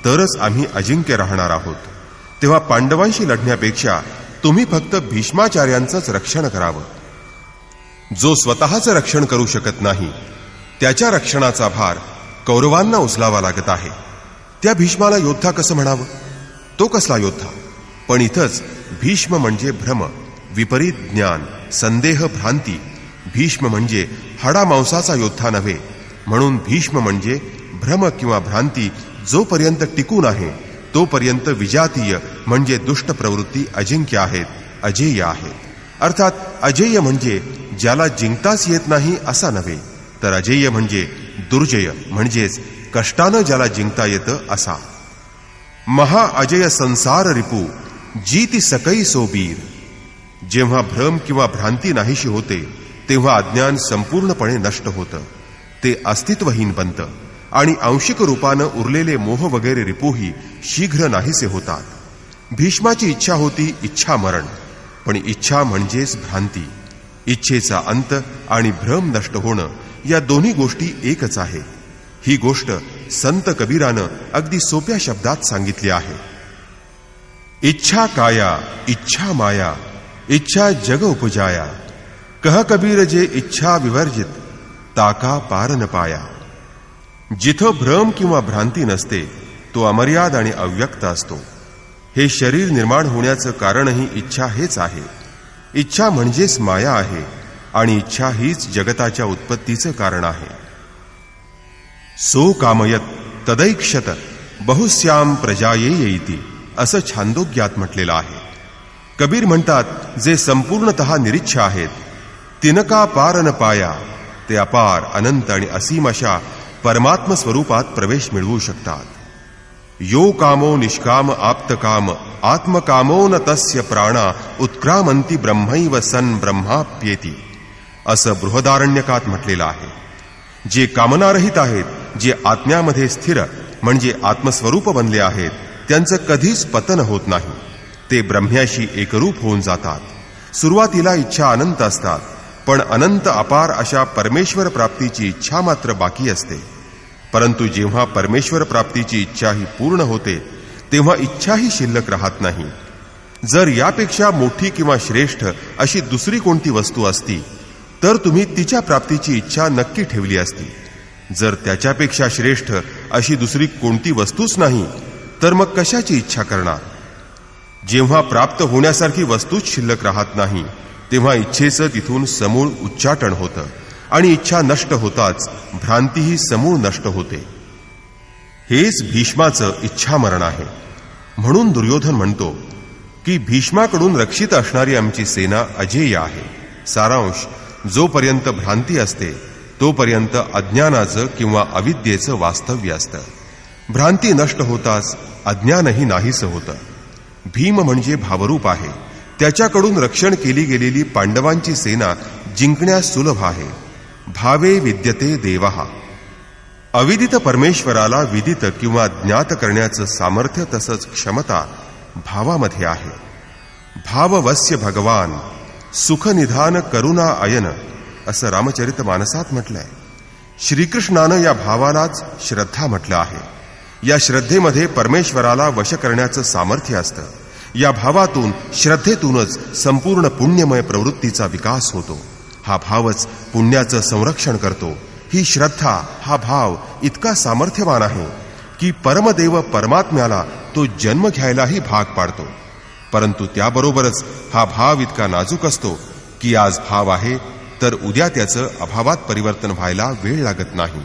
तरच आम्ही अजिंक्य राहणार आहोत. तेव्हा पांडवांशी लढण्यापेक्षा तुम्ही फक्त भीष्माचार्यांचंच रक्षण करावं. जो स्वतःचं रक्षण करू शकत नाही त्याच्या रक्षणाचा भार कौरवांना उचलावा लागत आहे. त्या भीष्माला योद्धा कसं म्हणावं? तो कसला योद्धा? पण इथंच भीष्म म्हणजे भ्रम, विपरीत ज्ञान, संदेह, भ्रांती. भीष्म म्हणजे हाडामांसाचा योद्धा नव्हे. म्हणून भीष्म म्हणजे भ्रम किंवा भ्रांती जोपर्यंत टिकून आहे तोपर्यंत विजातीय म्हणजे दुष्ट प्रवृत्ती अजिंक्य आहेत, अजेय आहेत. अर्थात अजेय म्हणजे ज्याला जिंकताच येत नाही असा नव्हे, तर अजेय म्हणजे दुर्जय म्हणजेच कष्टानं ज्याला जिंकता येतं असा. महा अजय संसार रिपू जीती सकई सोबीर. जेव्हा भ्रम किंवा भ्रांती नाहीशी होते तेव्हा अज्ञान संपूर्णपणे नष्ट होतं, ते अस्तित्वहीन बनतं आणि आंशिक रूपानं उरलेले मोह वगैरे रिपूही शीघ्र नाहीसे होतात. भीष्माची इच्छा होती इच्छा मरण, पण इच्छा म्हणजेच भ्रांती. इच्छेचा अंत आणि भ्रम नष्ट होणं या दोन्ही गोष्टी एकच आहे. ही गोष्ट संत कबीरानं अगदी सोप्या शब्दात सांगितली आहे. इच्छा काया इच्छा माया इच्छा जग उपजाया कह कबीर जे इच्छा विवर्जित ताका पार न पाया. जिथं भ्रम किंवा भ्रांती नसते तो अमर्याद आणि अव्यक्त असतो. हे शरीर निर्माण होण्याचं कारणही इच्छा हेच आहे. इच्छा म्हणजेच माया आहे आणि इच्छा हीच जगताच्या उत्पत्तीचं कारण आहे. सो कामयत तदैक्षत बहुस्याम प्रजायेयेति असं छांदोग्यात म्हटलेलं आहे. कबीर म्हणतात, जे संपूर्णतः निरीच्छ आहेत तिनका पार न पाया ते अपार, अनंत आणि असीम अशा परमात्म स्वरूपात प्रवेश मिळवू शकतात. यो कामो निष्काम आप्तकाम आत्मकामो न तस्य प्राणा उत्क्रामंती ब्रह्मैव सन ब्रह्माप्येती असं बृहदारण्यकात म्हटलेलं आहे. जे कामनारहित आहेत, जे आत्म्यामध्ये स्थिर म्हणजे आत्मस्वरूप बनले आहेत त्यांचं कधीच पतन होत नाही. ते ब्रह्म्याशी एकरूप होऊन जातात. सुरुवातीला इच्छा अनंत असतात, पण अनंत अपार अशा परमेश्वर प्राप्तीची इच्छा मात्र बाकी असते. परंतु जेव्हा परमेश्वर प्राप्तीची इच्छा ही पूर्ण होते तेव्हा इच्छाही शिल्लक राहत नाही. जर यापेक्षा मोठी किंवा श्रेष्ठ अशी दुसरी कोणती वस्तू असती तर तुम्ही तिच्या प्राप्तीची इच्छा नक्की ठेवली असती. जर त्याच्यापेक्षा श्रेष्ठ अशी दुसरी कोणती वस्तूच नाही तर मग कशाची इच्छा करणार? जेव्हा प्राप्त होण्यासारखी वस्तूच शिल्लक राहत नाही तेव्हा इच्छेचं तिथून समूळ उच्चाटन होतं आणि इच्छा नष्ट होताच भ्रांतीही समूळ नष्ट होते. हेच भीष्माचं इच्छामरण आहे. म्हणून दुर्योधन म्हणतो की भीष्माकडून रक्षित असणारी आमची सेना अजेय आहे. सारांश, जोपर्यंत भ्रांती असते तोपर्यंत अज्ञानाचं किंवा अविद्येचं वास्तव्य असतं. भ्रांती नष्ट होताच अज्ञानही नाहीसं होतं. भीम म्हणजे भावरूप आहे. त्याच्याकडून रक्षण केली गेलेली पांडवांची सेना जिंकण्यास सुलभ आहे. भावे विद्यते देवः. अविदित परमेश्वराला विदित किंवा ज्ञात करण्याचं सामर्थ्य तसंच क्षमता भावामध्ये आहे. भाववस्य भगवान सुखनिधान करुणा अयन असं रामचरित मानसात म्हटलंय. श्रीकृष्णानं या भावालाच श्रद्धा म्हटलं आहे. या श्रद्धेमध्ये परमेश्वराला वश करण्याचं सामर्थ्य असतं. या भावातून, श्रद्धेतूनच संपूर्ण पुण्यमय प्रवृत्तीचा विकास होतो. हा भावच पुण्याचं संरक्षण करतो. ही श्रद्धा, हा भाव इतका सामर्थ्यवान आहे की परमदेव परमात्म्याला तो जन्म घ्यायलाही भाग पाडतो. परंतु त्याबरोबरच हा भाव इतका नाजूक असतो की आज भाव आहे तर उद्या त्याचं अभावात परिवर्तन व्हायला वेळ लागत नाही.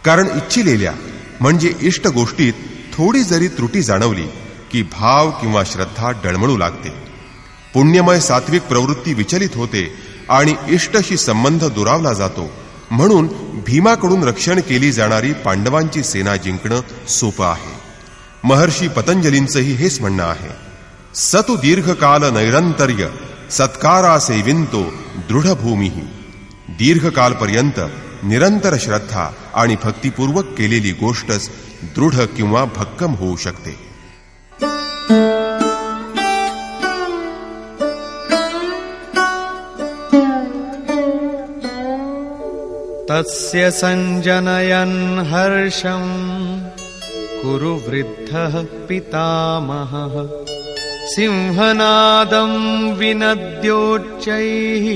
कारण इच्छिलेल्या म्हणजे इष्ट गोष्टीत थोडी जरी त्रुटी जाणवली की भाव किंवा श्रद्धा डळमळू लागते. पुण्यमय सात्विक प्रवृत्ती विचलित होते आणि इष्टशी संबंध दुरावला जातो. म्हणून भीमाकडून रक्षण केली जाणारी पांडवांची सेना जिंकणं सोपं आहे. महर्षी पतंजलींचंही हेच म्हणणं आहे. सतु दीर्घकाल नैरंतर्य सत्कारा सेविंतो दृढभूमी. दीर्घकालपर्यंत निरंतर श्रद्धा आणि भक्तिपूर्वक केलेली गोष्टच दृढ किंवा भक्कम होऊ शकते. तस्य संजनयन् हर्षं कुरु वृद्धः पितामहः. सिंहनादं विनद्योच्चैः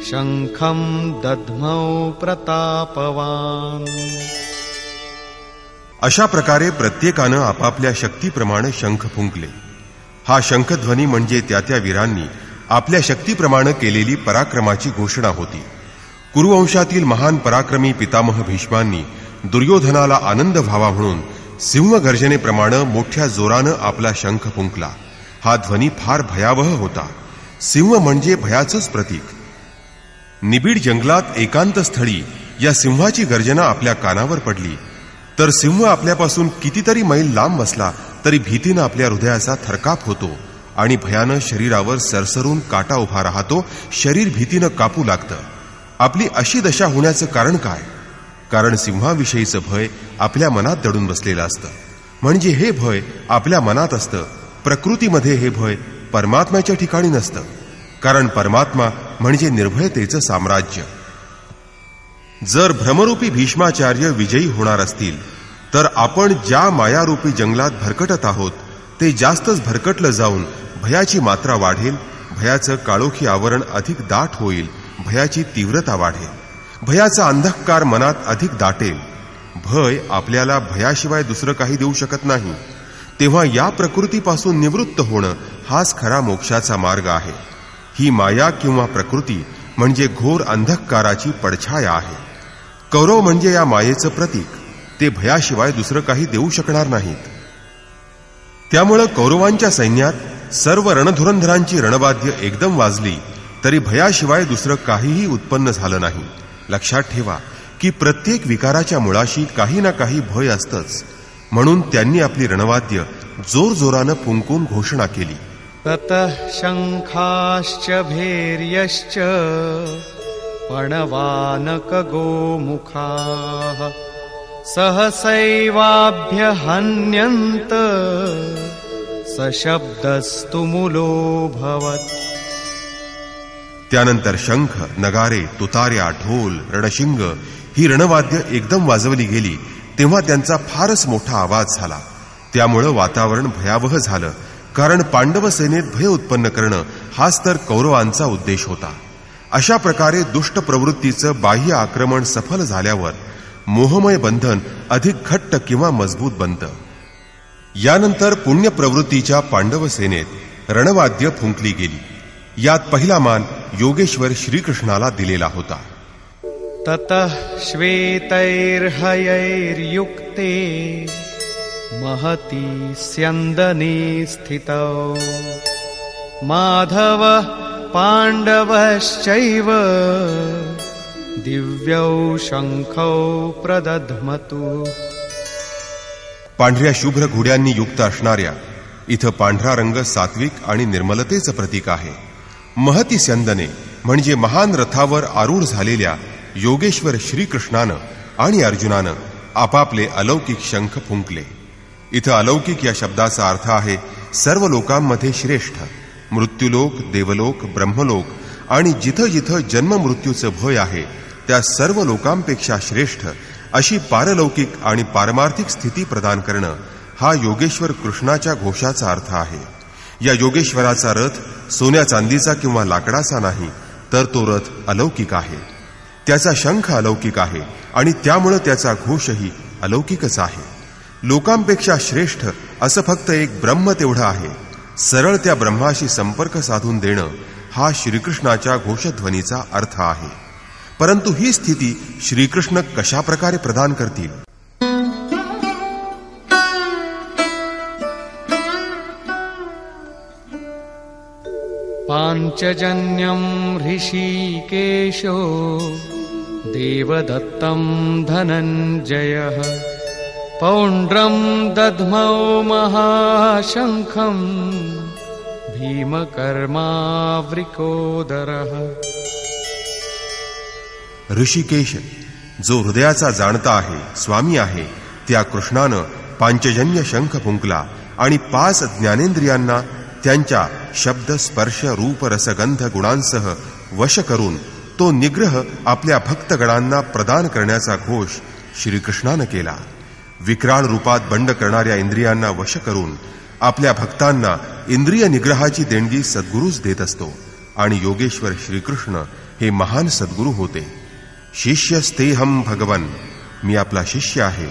शंखं दद्मौ प्रतापवान्. अशा प्रकारे प्रत्येकानं आपापल्या शक्तीप्रमाणे शंख फुंकले. हा शंखध्वनी म्हणजे त्या वीरांनी आपल्या शक्तीप्रमाणे केलेली पराक्रमाची घोषणा होती. कुरुवंशातील महान पराक्रमी पितामह भीष्मांनी दुर्योधनाला आनंद व्हावा म्हणून सिंहगर्जनेप्रमाणे मोठ्या जोरानं आपला शंख फुंकला. हा ध्वनी फार भयावह होता. सिंह म्हणजे भयाचंच प्रतीक. निबिड जंगलात एकांत स्थळी या सिंहाची गर्जना आपल्या कानावर पडली तर सिंह आपल्यापासून कितीतरी मैल लांब बसला तरी भीतीनं आपल्या हृदयाचा थरकाप होतो आणि भयानं शरीरावर सरसरून काटा उभा राहतो. शरीर भीतीनं कापू लागतं. आपली अशी दशा होण्याचं कारण काय? कारण सिंहाविषयीचं भय आपल्या मनात दडून बसलेलं असतं. म्हणजे हे भय आपल्या मनात असतं. प्रकृतीमध्ये हे भय परमात्म्याच्या ठिकाणी नसतं. कारण परमात्मा म्हणजे निर्भयतेचं साम्राज्य. जर भ्रमरूपी भीष्माचार्य विजयी होणार असतील तर आपण ज्या मायारूपी जंगलात भरकटत आहोत ते जास्तच भरकटलं जाऊन भयाची मात्रा वाढेल. भयाचं काळोखी आवरण अधिक दाट होईल. भयाची तीव्रता वाढेल. भयाचा अंधकार मनात अधिक दाटेल. भय आपल्याला भयाशिवाय दुसरं काही देऊ शकत नाही. तेव्हा या प्रकृतीपासून निवृत्त होणं हाच खरा मोक्षाचा मार्ग आहे. ही माया किंवा प्रकृती म्हणजे घोर अंधकाराची पडछाया आहे. कौरव म्हणजे या मायेचं प्रतीक. ते भयाशिवाय दुसरं काही देऊ शकणार नाहीत. त्यामुळं कौरवांच्या सैन्यात सर्व रणधुरंधरांची रणवाद्य एकदम वाजली तरी भयाशिवाय दुसरं काहीही उत्पन्न झालं नाही. लक्षात ठेवा की प्रत्येक विकाराच्या मुळाशी काही ना काही भय असतंच. म्हणून त्यांनी आपली रणवाद्य जोरजोरानं फुंकून घोषणा केली. ततः शंखाश्च भैर्यश्च पणवानक गोमुखाः सहसैवाभ्यहन्यन्त सशब्दस्तु मूलोऽभवत्. त्यानंतर शंख, नगारे, तुतार्या, ढोल, रणशिंग ही रणवाद्य एकदम वाजवली गेली तेव्हा त्यांचा फारच मोठा आवाज झाला. त्यामुळं वातावरण भयावह झालं, कारण पांडव सेनेत भय उत्पन्न करणं हाच तर कौरवांचा उद्देश होता. अशा प्रकारे दुष्ट प्रवृत्तीचं बाह्य आक्रमण सफल झाल्यावर मोहमय बंधन अधिक घट्ट किंवा मजबूत बनतं. यानंतर पुण्य प्रवृत्तीच्या पांडव सेनेत रणवाद्य फुंकली गेली. यात पहिला मान योगेश्वर श्रीकृष्णाला दिलेला होता. ततः श्वेतैर्हयैर्युक्ते महती स्यन्दने स्थितौ माधव पाण्डवश्चैव दिव्यौ शंखौ प्रदध्मतु. पांढऱ्या शुभ्र घोड्यांनी युक्त असणाऱ्या इथं पांढरा रंग सात्विक आणि निर्मलतेचं प्रतीक आहे. महती स्यंदने म्हणजे महान रथावर आरूढ झालेल्या योगेश्वर श्रीकृष्णानं आणि अर्जुनानं आपापले अलौकिक शंख फुंकले. इथं अलौकिक या शब्दाचा अर्थ आहे सर्व लोकांमध्ये श्रेष्ठ. मृत्यूलोक, देवलोक, ब्रह्मलोक आणि जिथं जिथं जन्म मृत्यूचं भय आहे त्या सर्व लोकांपेक्षा श्रेष्ठ अशी पारलौकिक आणि पारमार्थिक स्थिती प्रदान करणं हा योगेश्वर कृष्णाच्या घोषाचा अर्थ आहे. या योगेश्वराचा रथ सोन्या चांदीचा किंवा लाकडाचा नाही, तर तो रथ अलौकिक आहे. त्याचा शंख अलौकिक आहे आणि त्यामुळे त्याचा घोषही अलौकिकच आहे. लोकांपेक्षा श्रेष्ठ असं फक्त एक ब्रह्म तेवढं आहे. सरळ त्या ब्रह्माशी संपर्क साधून देणं हा श्रीकृष्णाच्या घोषध्वनीचा अर्थ आहे. परंतु ही स्थिती श्रीकृष्ण कशा प्रकारे प्रदान करतील? पांचजन्यं ऋषिकेशो देवदत्तं धनञ्जयः पौण्ड्रं दध्मौ महाशंखं भीमकर्मावृकोदरः. ऋषिकेश जो हृदयाचा जाणता आहे, स्वामी आहे, त्या कृष्णानं पांचजन्य शंख फुंकला आणि 5 ज्ञानेंद्रियांना त्यांच्या शब्द, स्पर्श, रूप, रसगंध गुणांसह वश करून तो निग्रह आपल्या भक्तगणांना प्रदान करण्याचा घोष श्रीकृष्णानं केला. विक्राळ रूपात बंड करणाऱ्या इंद्रियांना वश करून आपल्या भक्तांना इंद्रिय निग्रहाची देणगी सद्गुरूच देत असतो आणि योगेश्वर श्रीकृष्ण हे महान सद्गुरू होते. शिष्यस्तेहम भगवन, मी आपला शिष्य आहे.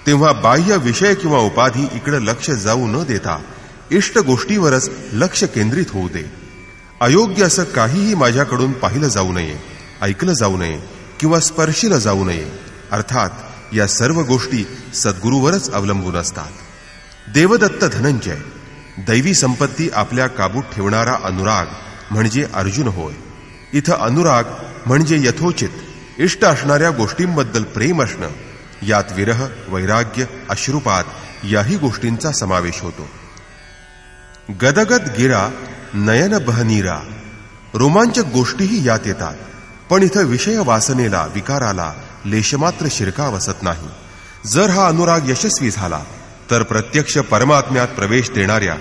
तेव्हा बाह्य विषय किंवा उपाधी इकडे लक्ष जाऊ न देता इष्ट गोष्टीवरच लक्ष केंद्रित होऊ दे. अयोग्य असं काहीही माझ्याकडून पाहिलं जाऊ नये, ऐकलं जाऊ नये किंवा स्पर्शिलं जाऊ नये. अर्थात या सर्व गोष्टी सद्गुरूवरच अवलंबून असतात. देवदत्त धनंजय, दैवी संपत्ती आपल्या काबूत ठेवणारा अनुराग म्हणजे अर्जुन होय. इथं अनुराग म्हणजे यथोचित इष्ट असणाऱ्या गोष्टींबद्दल प्रेम असणं. यात विरह, वैराग्य, अश्रुपात याही गोष्टींचा समावेश होतो. गदगद गिरा नयन बहनीरा, रोमांचक गोष्टीही यात येतात. पण इथं विषय वासनेला, विकाराला लेशमात्र शिरका बसत नाही. जर हा अनुराग यशस्वी झाला तर प्रत्यक्ष परमात्म्यात प्रवेश देणाऱ्या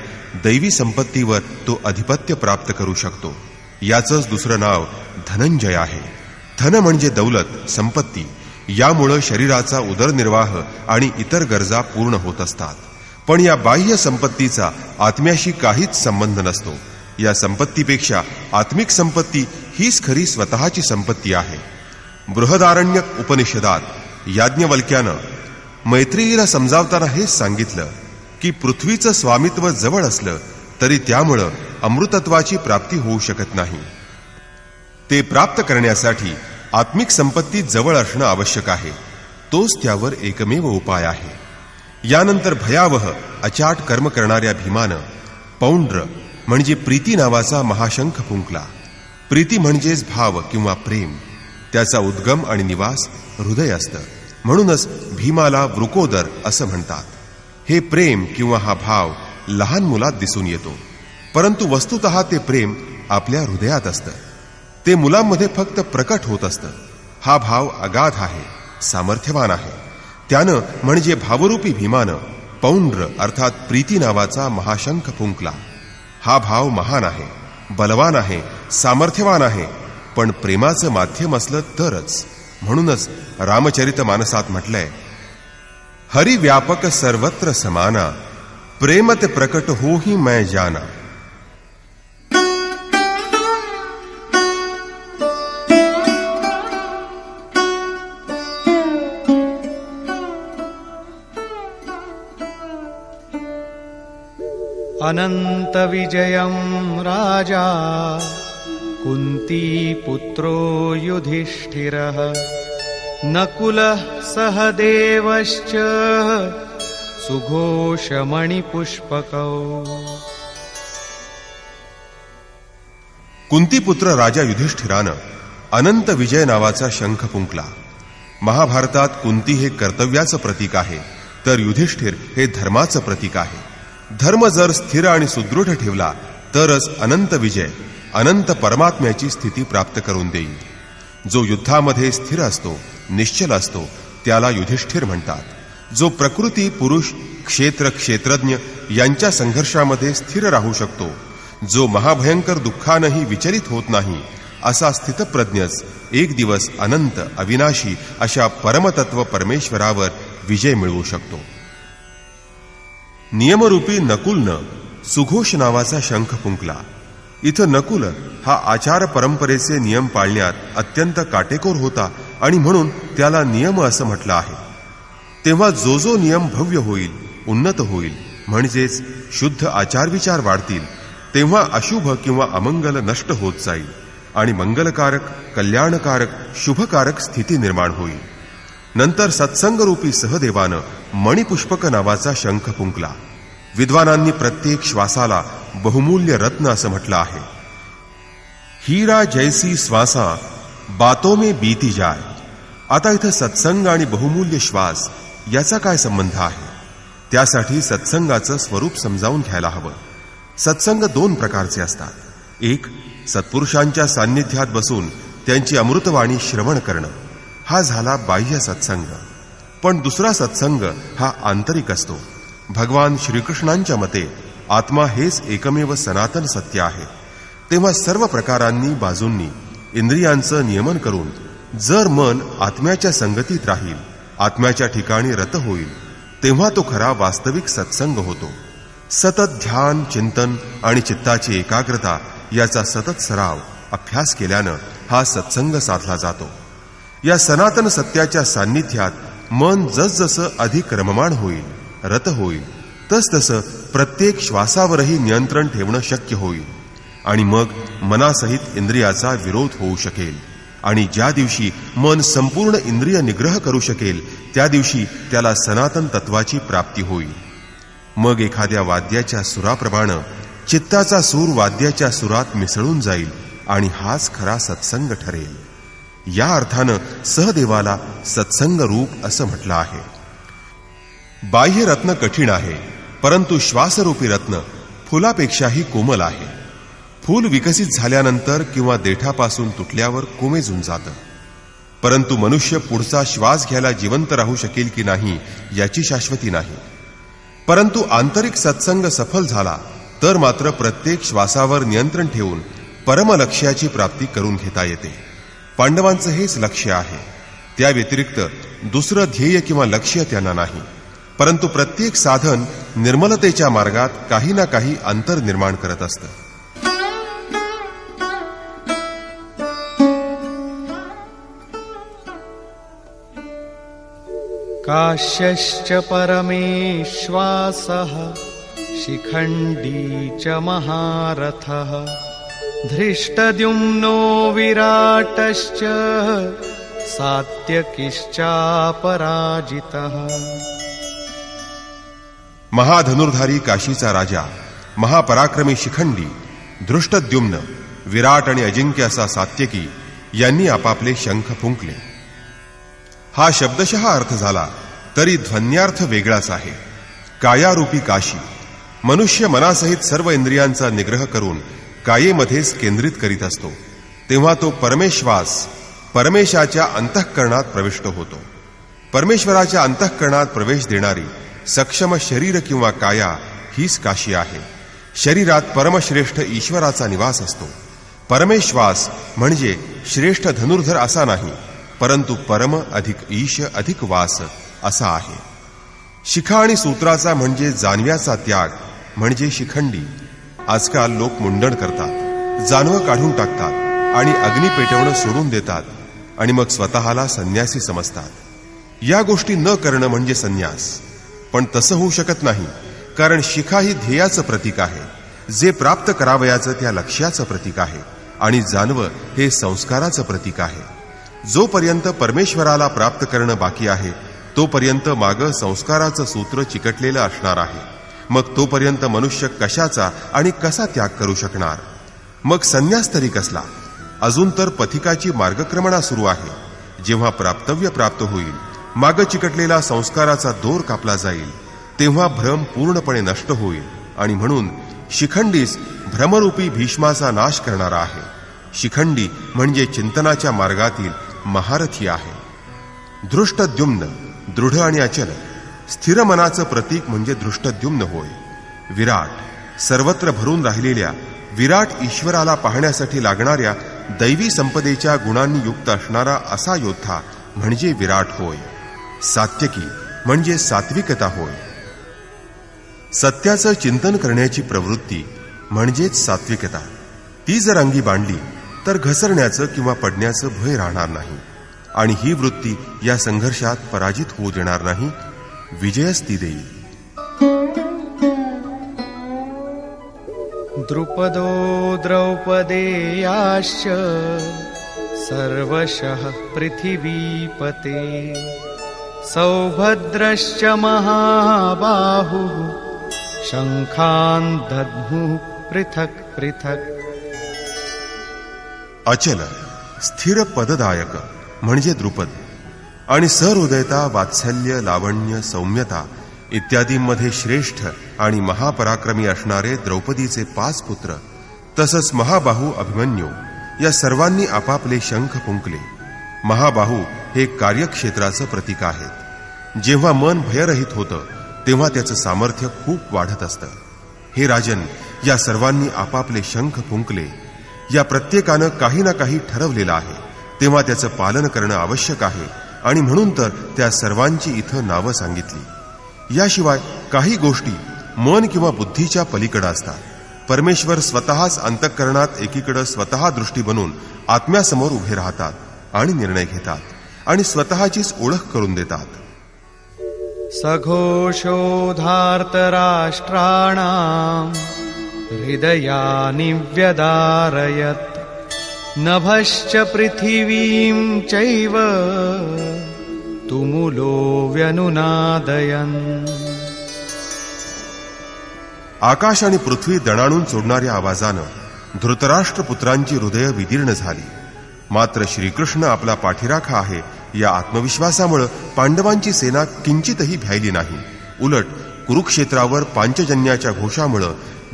दैवी संपत्तीवर तो अधिपत्य प्राप्त करू शकतो. याचंच दुसरं नाव धनंजय आहे. धन म्हणजे दौलत, संपत्ती. यामुळं शरीराचा उदरनिर्वाह आणि इतर गरजा पूर्ण होत असतात. पण या बाह्य संपत्तीचा आत्म्याशी काहीच संबंध नसतो. या संपत्तीपेक्षा आत्मिक संपत्ती हीच खरी स्वतःची संपत्ती आहे. बृहदारण्यक उपनिषदात याज्ञवल्क्यानं मैत्रेयीला समजावताना हेच सांगितलं की पृथ्वीचं स्वामित्व जवळ असलं तरी त्यामुळं अमृतत्वाची प्राप्ती होऊ शकत नाही. ते प्राप्त करण्यासाठी आत्मिक संपत्ती जवळ असणं आवश्यक आहे. तोच त्यावर एकमेव उपाय आहे. यानंतर भयावह अचाट कर्म करणाऱ्या भीमानं पौंड्र म्हणजे प्रीती नावाचा महाशंख फुंकला. प्रीती म्हणजेच भाव किंवा प्रेम. त्याचा उद्गम आणि निवास हृदय असतं. म्हणूनच भीमाला वृकोदर असं म्हणतात. हे प्रेम किंवा हा भाव लहान मुलात दिसून येतो, परंतु वस्तुतः ते प्रेम आपल्या हृदयात असतं. ते मुलांमध्ये फक्त प्रकट होत असतं. हा भाव अगाध आहे, सामर्थ्यवान आहे. त्यानं म्हणजे भावरूपी भीमानं पौंड्र अर्थात प्रीती नावाचा महाशंख फुंकला. हा भाव महान आहे, बलवान आहे, सामर्थ्यवान आहे, पण प्रेमाचं माध्यम असलं तरच. म्हणूनच रामचरितमानसात म्हटलंय, हरि व्यापक सर्वत्र समाना, प्रेमत प्रकट हो ही मैं जाना. अनंत विजयं राजा कुन्तीपुत्रो युधिष्ठिरः नकुलः सहदेवश्च सुघोषमणिपुष्पकौ. कुंतीपुत्र राजा युधिष्ठिरानं अनंत विजय नावाचा शंख फुंकला. महाभारतात कुंती हे कर्तव्याचं प्रतीक आहे, तर युधिष्ठिर हे धर्माचं प्रतीक आहे. धर्म जर स्थिर आणि सुदृढ ठेवला तरच अनंत विजय, अनंत परमात्म्याची स्थिती प्राप्त करून देईल. जो युद्धामध्ये स्थिर असतो, निश्चल असतो, त्याला युधिष्ठिर म्हणतात. जो प्रकृती, पुरुष, क्षेत्र, क्षेत्रज्ञ यांच्या संघर्षामध्ये स्थिर राहू शकतो, जो महाभयंकर दुःखानंही विचलित होत नाही, असा स्थितप्रज्ञच एक दिवस अनंत, अविनाशी अशा परमतत्व परमेश्वरावर विजय मिळवू शकतो. नियमरूपी नकुलनं सुघोष नावाचा शंख फुंकला. इथं नकुल हा आचार परंपरेचे नियम पाळण्यात अत्यंत काटेकोर होता आणि म्हणून त्याला नियम असं म्हटलं आहे. तेव्हा जो जो नियम भव्य होईल, उन्नत होईल, म्हणजेच शुद्ध आचारविचार वाढतील, तेव्हा अशुभ किंवा अमंगल नष्ट होत जाईल आणि मंगलकारक, कल्याणकारक, शुभकारक स्थिती निर्माण होईल. नंतर सत्संगरूपी सहदेवानं मणिपुष्पक नावाचा शंख फुंकला. विद्वानांनी प्रत्येक श्वासाला बहुमूल्य रत्न असं म्हटलं आहे. हीरा जैसी श्वासा बातों में बीती जाय. आता इथं सत्संग आणि बहुमूल्य श्वास याचा काय संबंध आहे? त्यासाठी सत्संगाचं स्वरूप समजावून घ्यायला हवं. सत्संग दोन प्रकारचे असतात. एक, सत्पुरुषांच्या सान्निध्यात बसून त्यांची अमृतवाणी श्रवण करणं, हा झाला बाह्य सत्संग. पण दुसरा सत्संग हा आंतरिक असतो. भगवान श्रीकृष्णांच्या मते आत्मा हेच एकमेव सनातन सत्य आहे. तेव्हा सर्व प्रकारांनी, बाजूंनी इंद्रियांचं नियमन करून जर मन आत्म्याच्या संगतीत राहील, आत्म्याच्या ठिकाणी रत होईल, तेव्हा तो खरा वास्तविक सत्संग होतो. सतत ध्यान, चिंतन आणि चित्ताची एकाग्रता याचा सतत सराव, अभ्यास केल्यानं हा सत्संग साधला जातो. या सनातन सत्याच्या सान्निध्यात मन जसजसं अधिक रममाण होईल, रत होईल, तसतसं प्रत्येक श्वासावरही नियंत्रण ठेवणं शक्य होईल आणि मग मनासहित इंद्रियाचा विरोध होऊ शकेल. आणि ज्या दिवशी मन संपूर्ण इंद्रिय निग्रह करू शकेल, त्या दिवशी त्याला सनातन तत्वाची प्राप्ती होईल. मग एखाद्या वाद्याच्या सुराप्रमाणे चित्ताचा सूर वाद्याच्या सुरात मिसळून जाईल आणि हाच खरा सत्संग ठरेल. या अर्थानं सहदेवाला सत्संग रूप असं म्हटलं आहे. बाह्य रत्न कठीण आहे, परंतु श्वासरूपी रत्न फुलापेक्षाही कोमल आहे. फूल विकसित झाल्यानंतर किंवा देठापासून तुटल्यावर कोमेजून जातं, परंतु मनुष्य पुढचा श्वास घ्यायला जिवंत राहू शकेल की नाही याची शाश्वती नाही. परंतु आंतरिक सत्संग सफल झाला तर मात्र प्रत्येक श्वासावर नियंत्रण ठेवून परमलक्ष्याची प्राप्ती करून घेता येते. पांडवांचं हेच लक्ष्य आहे. त्या व्यतिरिक्त दुसरं ध्येय किंवा लक्ष्य त्यांना नाही. परंतु प्रत्येक साधन निर्मलतेच्या मार्गात काही ना काही अंतर निर्माण करत असतं. काश्यश्च परमेश्वासः शिखण्डी च महारथः धृष्टद्युम्नो विराटश्च सात्यकिश्चापराजितः. महाधनुर्धारी काशीचा राजा, महापराक्रमी शिखंडी, धृष्टद्युम्न, विराट आणि अजिंक्य असा सात्यकी यांनी आपापले शंख फुंकले. हा शब्दशः अर्थ झाला तरी ध्वन्यार्थ वेगळाच आहे. कायारूपी काशी, मनुष्य मनासहित सर्व इंद्रियांचा निग्रह करून कायेमध्येच केंद्रित करीत असतो, तेव्हा तो परमेश्वास परमेशाच्या अंतःकरणात प्रविष्ट होतो. परमेश्वराच्या अंतःकरणात प्रवेश देणारी सक्षम शरीर किंवा काया हीच काशी आहे. शरीरात परमश्रेष्ठ ईश्वराचा निवास असतो. परमेश्वास म्हणजे श्रेष्ठ धनुर्धर असा नाही, परंतु परम अधिक ईश अधिक वास असा आहे. शिखा आणि सूत्राचा म्हणजे जानव्याचा त्याग म्हणजे शिखंडी. आजकाल लोक मुंडण करतात, जानवं काढून टाकतात आणि अग्नी पेटवणं सोडून देतात आणि मग स्वतःला संन्यासी समजतात. या गोष्टी न करणं म्हणजे संन्यास. पण तसं होऊ शकत नाही, कारण शिखा ही ध्येयाचं प्रतीक आहे, जे प्राप्त करावयाचं त्या लक्ष्याचं प्रतीक आहे, आणि जानवं हे संस्काराचं प्रतीक आहे. जोपर्यंत परमेश्वराला प्राप्त करणं बाकी आहे तोपर्यंत मागं संस्काराचं सूत्र चिकटलेलं असणार आहे. मग तोपर्यंत मनुष्य कशाचा आणि कसा त्याग करू शकणार? मग संन्यास तरी कसला? अजून तर पथिकाची मार्गक्रमणा सुरू आहे. जेव्हा प्राप्तव्य प्राप्त होईल, मागं चिकटलेला संस्काराचा दोर कापला जाईल, तेव्हा भ्रम पूर्णपणे नष्ट होईल. आणि म्हणून शिखंडीस भ्रमरूपी भीष्माचा नाश करणारा आहे. शिखंडी म्हणजे चिंतनाच्या मार्गातील महारथी आहे. धृष्टद्युम्न दृढ आणि अचल स्थिर मनाचं प्रतीक म्हणजे धृष्टद्युम्न होय. विराट सर्वत्र भरून राहिलेल्या विराट ईश्वराला पाहण्यासाठी लागणाऱ्या दैवी संपदेच्या गुणांनी युक्त असणारा असा योद्धा म्हणजे विराट होय. सात्यकी म्हणजे सात्विकता होय. सत्याचं चिंतन करण्याची प्रवृत्ती म्हणजेच सात्विकता. ती जर अंगी बांधली तर घसरण्याचं किंवा पडण्याचं भय राहणार नाही, आणि ही वृत्ती या संघर्षात पराजित होऊ देणार नाही, विजयच ती देईल. द्रुपदो द्रौपदेयाश्च सर्वशः पृथिवीपते सौभद्रश्च महाबाहुः शंखान् दद्मुः पृथक् पृथक्. अचल स्थिर पददायक म्हणजे द्रुपद, आणि सहृदयता वात्सल्य लावण्य सौम्यता इत्यादींमध्ये श्रेष्ठ आणि महापराक्रमी असणारे द्रौपदीचे 5 पुत्र, तसंच महाबाहू अभिमन्यू या सर्वांनी आपापले शंख फुंकले. महाबाहू हे कार्यक्षेत्राचं प्रतीक आहेत. जेव्हा मन भयरहित होतं तेव्हा त्याचं सामर्थ्य खूप वाढत असतं. हे राजन, या सर्वांनी आपापले शंख फुंकले. या प्रत्येकानं काही ना काही ठरवलेलं आहे, तेव्हा त्याचं पालन करणं आवश्यक आहे, आणि म्हणून तर त्या सर्वांची इथं नावं सांगितली. याशिवाय काही गोष्टी मन किंवा बुद्धीच्या पलीकडे असतात. परमेश्वर स्वतःच अंतःकरणात एकीकडे स्वतः दृष्टी बनून आत्म्यासमोर उभे राहतात आणि निर्णय घेतात आणि स्वतःचीच ओळख करून देतात. सघोषोधार्तराष्ट्राणां हृदयानि व्यदारयत् नभश्च पृथिवीं चैव तुमुलो व्यनुनादयन्. आकाश आणि पृथ्वी दणाणून सोडणाऱ्या आवाजानं धृतराष्ट्रपुत्रांची हृदय विदीर्ण झाली. मात्र श्रीकृष्ण आपला पाठीराखा आहे या आत्मविश्वासामुळे पांडवांची सेना किंचितही भ्यायली नाही. उलट कुरुक्षेत्रावर पांचजन्याच्या घोषामुळे,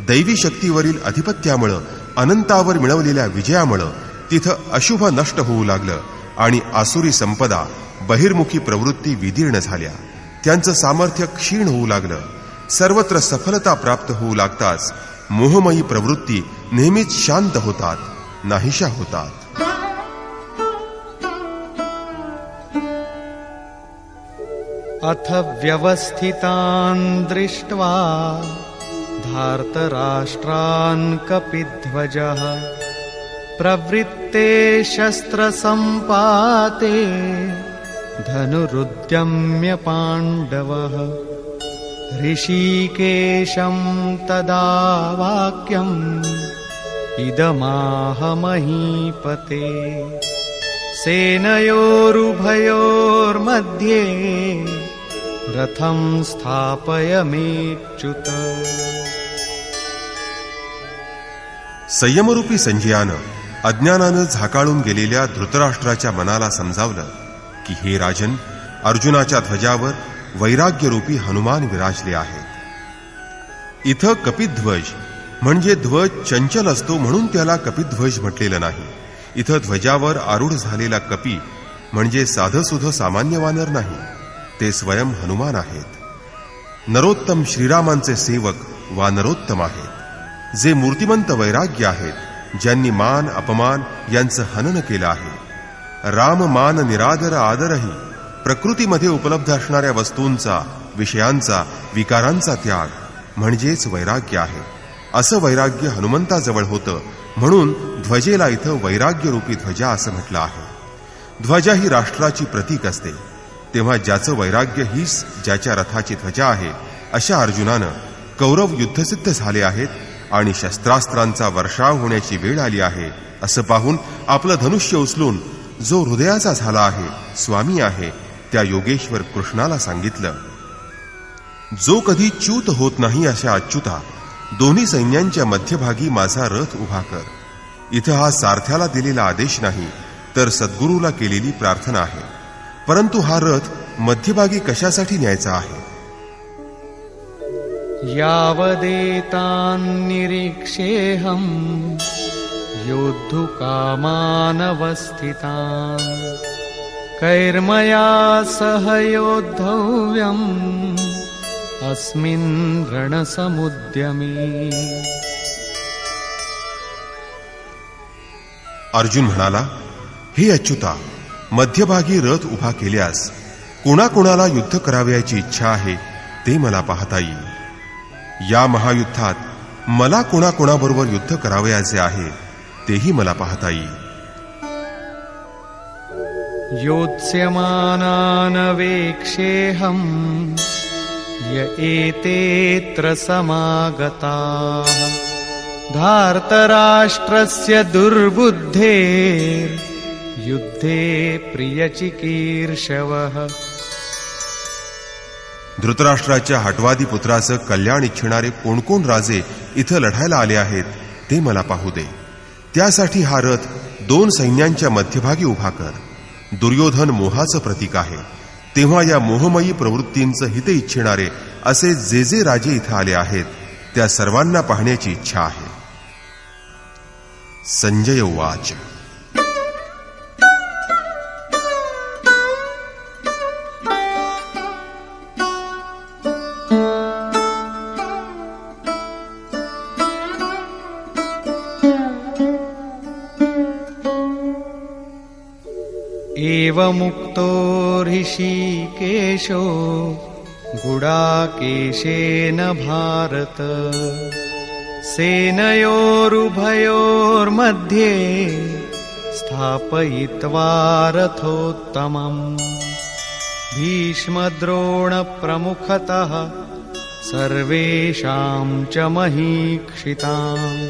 दैवी शक्तीवरील अधिपत्यामुळे, अनंतावर मिळवलेल्या विजयामुळे तिथं अशुभ नष्ट होऊ लागलं आणि आसुरी संपदा, बहिर्मुखी प्रवृत्ती विदीर्ण झाल्या. त्यांचं सामर्थ्य क्षीण होऊ लागलं. सर्वत्र सफलता प्राप्त होऊ लागताच मोहमयी प्रवृत्ती नेहमीच शांत होतात, नाहीशा होतात. अथ व्यवस्थितान् दृष्ट्वा धार्तराष्ट्रान् कपिध्वजः प्रवृत्ते शस्त्रसम्पाते धनुरुद्यम्य पाण्डवः. ऋषिकेशं तदा वाक्यम् इदमाह महीपते सेनयोरुभयोर्मध्ये रथं स्थापयमेच्युत. संयमरूपी संजयानं अज्ञानानं झाकाळून गेलेल्या धृतराष्ट्राच्या मनाला समजावलं की हे राजन, अर्जुनाच्या ध्वजावर वैराग्यरूपी हनुमान विराजले आहेत. इथं कपिध्वज म्हणजे ध्वज चंचल असतो म्हणून त्याला कपिध्वज म्हटलेलं नाही. इथं ध्वजावर आरूढ झालेला कपी म्हणजे साधंसुधं सामान्य वानर नाही, ते स्वयं हनुमान आहेत. नरोत्तम श्रीरामांचे सेवक वानरोत्तम आहेत, जे मूर्तिमंत वैराग्य आहेत, ज्यांनी मान अपमान यांचं हनन केलं आहे. राम मान निरादर आदरही, प्रकृतीमध्ये उपलब्ध असणाऱ्या वस्तूंचा, विषयांचा, विकारांचा त्याग म्हणजेच वैराग्य आहे. असं वैराग्य हनुमंताजवळ होतं, म्हणून ध्वजेला इथं वैराग्य रूपी ध्वजा असं म्हटलं आहे. ध्वजा ही राष्ट्राची प्रतीक असते, तेव्हा ज्याचं वैराग्य हीच ज्याच्या रथाची ध्वजा आहे, अशा अर्जुनानं कौरव युद्धसिद्ध झाले आहेत आणि शस्त्रास्त्रांचा वर्षाव होण्याची वेळ आली आहे असं पाहून आपलं धनुष्य उचलून जो हृदयाचा झाला आहे, स्वामी आहे, त्या योगेश्वर कृष्णाला सांगितलं, जो कधी च्यूत होत नाही अशा अच्युता, दोन्ही सैन्यांच्या मध्यभागी माझा रथ उभा कर. इथं हा सारथ्याला दिलेला आदेश नाही, तर सद्गुरूला केलेली प्रार्थना आहे. परंतु हा रथ मध्यभागी कशासाठी न्यायचा आहे? यावदेतान् निरीक्षेऽहं योद्धुकामानवस्थितान् कैर्मया सह योद्धव्यम् अस्मिन् रणसमुद्यमे. अर्जुन म्हणाला, हे अच्युता, मध्यभागी रथ उभा केल्यास कोणाकोणाला युद्ध करावयाची इच्छा आहे ते मला पाहता येईल. या महायुद्धात मला कोणाकोणाबरोबर युद्ध करावयाचे आहे तेही मला पाहता येईल. योत्स्यमानानवेक्षेऽहं य एतेऽत्र समागताः धार्तराष्ट्रस्य दुर्बुद्धेर्युद्धे प्रियचिकीर्षवः. धृतराष्ट्राच्या हटवादी पुत्राचं कल्याण इच्छिणारे कोण कोण राजे इथं लढायला आले आहेत ते मला पाहू दे. त्यासाठी हा रथ दोन सैन्यांच्या मध्यभागी उभा कर. दुर्योधन मोहाचं प्रतीक आहे, तेव्हा या मोहमयी प्रवृत्तींचं हित इच्छिणारे असे जे जे राजे इथं आले आहेत त्या सर्वांना पाहण्याची इच्छा आहे. संजय उवाच. एवमुक्तो ऋषिकेशो गुडाकेशेन भारत सेनयोरुभयोर्मध्ये स्थापयित्वा रथोत्तमम्. भीष्मद्रोणप्रमुखतः सर्वेषां च महीक्षिताम्.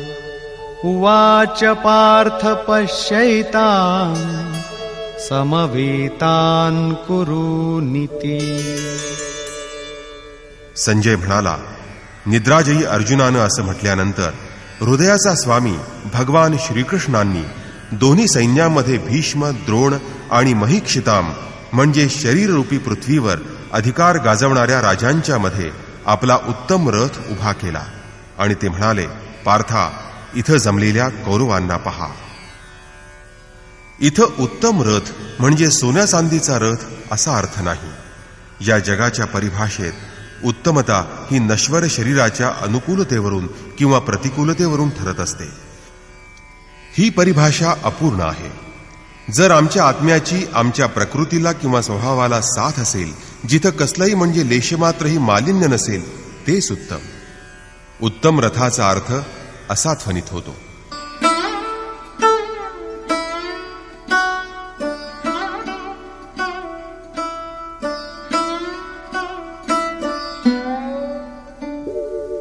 उवाच पार्थ पश्यैतान् समवेतान् कुरुनिति. संजय म्हणाला, निद्राजयी अर्जुनानं असं म्हटल्यानंतर हृदयाचा स्वामी भगवान श्रीकृष्णांनी दोन्ही सैन्यामध्ये भीष्म, द्रोण आणि महीक्षिताम म्हणजे शरीररूपी पृथ्वीवर अधिकार गाजवणाऱ्या राजांच्या मध्ये आपला उत्तम रथ उभा केला आणि ते म्हणाले, पार्था, इथं जमलेल्या कौरवांना पहा. इथं उत्तम रथ म्हणजे सोन्या चांदीचा रथ असा अर्थ नाही. या जगाच्या परिभाषेत उत्तमता ही नश्वर शरीराच्या अनुकूलतेवरून किंवा प्रतिकूलतेवरून ठरत असते. ही परिभाषा अपूर्ण आहे. जर आमच्या आत्म्याची आमच्या प्रकृतीला किंवा स्वभावाला साथ असेल, जिथं कसलंही म्हणजे लेशमात्रही मालिन्य नसेल, तेच उत्तम. उत्तम रथाचा अर्थ असा ध्वनित होतो.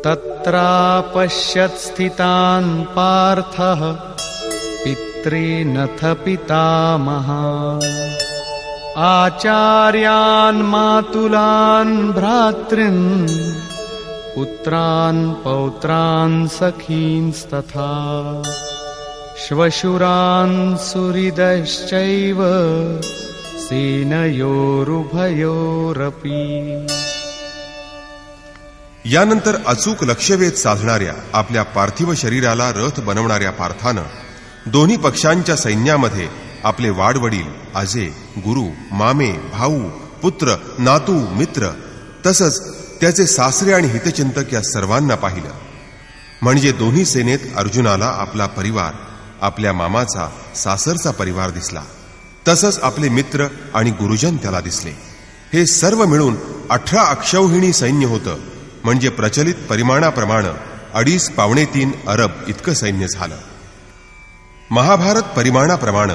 तत्रापश्यत् स्थितान् पार्थः पितॄनथ पितामहान् आचार्यान् मातुलान् भ्रातॄन् पुत्रान् पौत्रान् सखींस्तथा श्वशुरान् सुहृदश्चैव सेनयोरुभयोरपि. यानंतर अचूक लक्ष्यवेध साधणाऱ्या आपल्या पार्थिव शरीराला रथ बनवणाऱ्या पार्थानं दोन्ही पक्षांच्या सैन्यामध्ये आपले वाडवडील, आजे, गुरु, मामे, भाऊ, पुत्र, नातू, मित्र तसंच त्याचे सासरे आणि हितचिंतक या सर्वांना पाहिलं. म्हणजे दोन्ही सेनेत अर्जुनाला आपला परिवार, आपल्या मामाचा, सासरचा परिवार दिसला. तसंच आपले मित्र आणि गुरुजन त्याला दिसले. हे सर्व मिळून 18 अक्षौहिणी सैन्य होतं. म्हणजे प्रचलित परिमाणाप्रमाणे 2.5-3 अरब इतकं सैन्य झालं. महाभारत परिमाणाप्रमाणे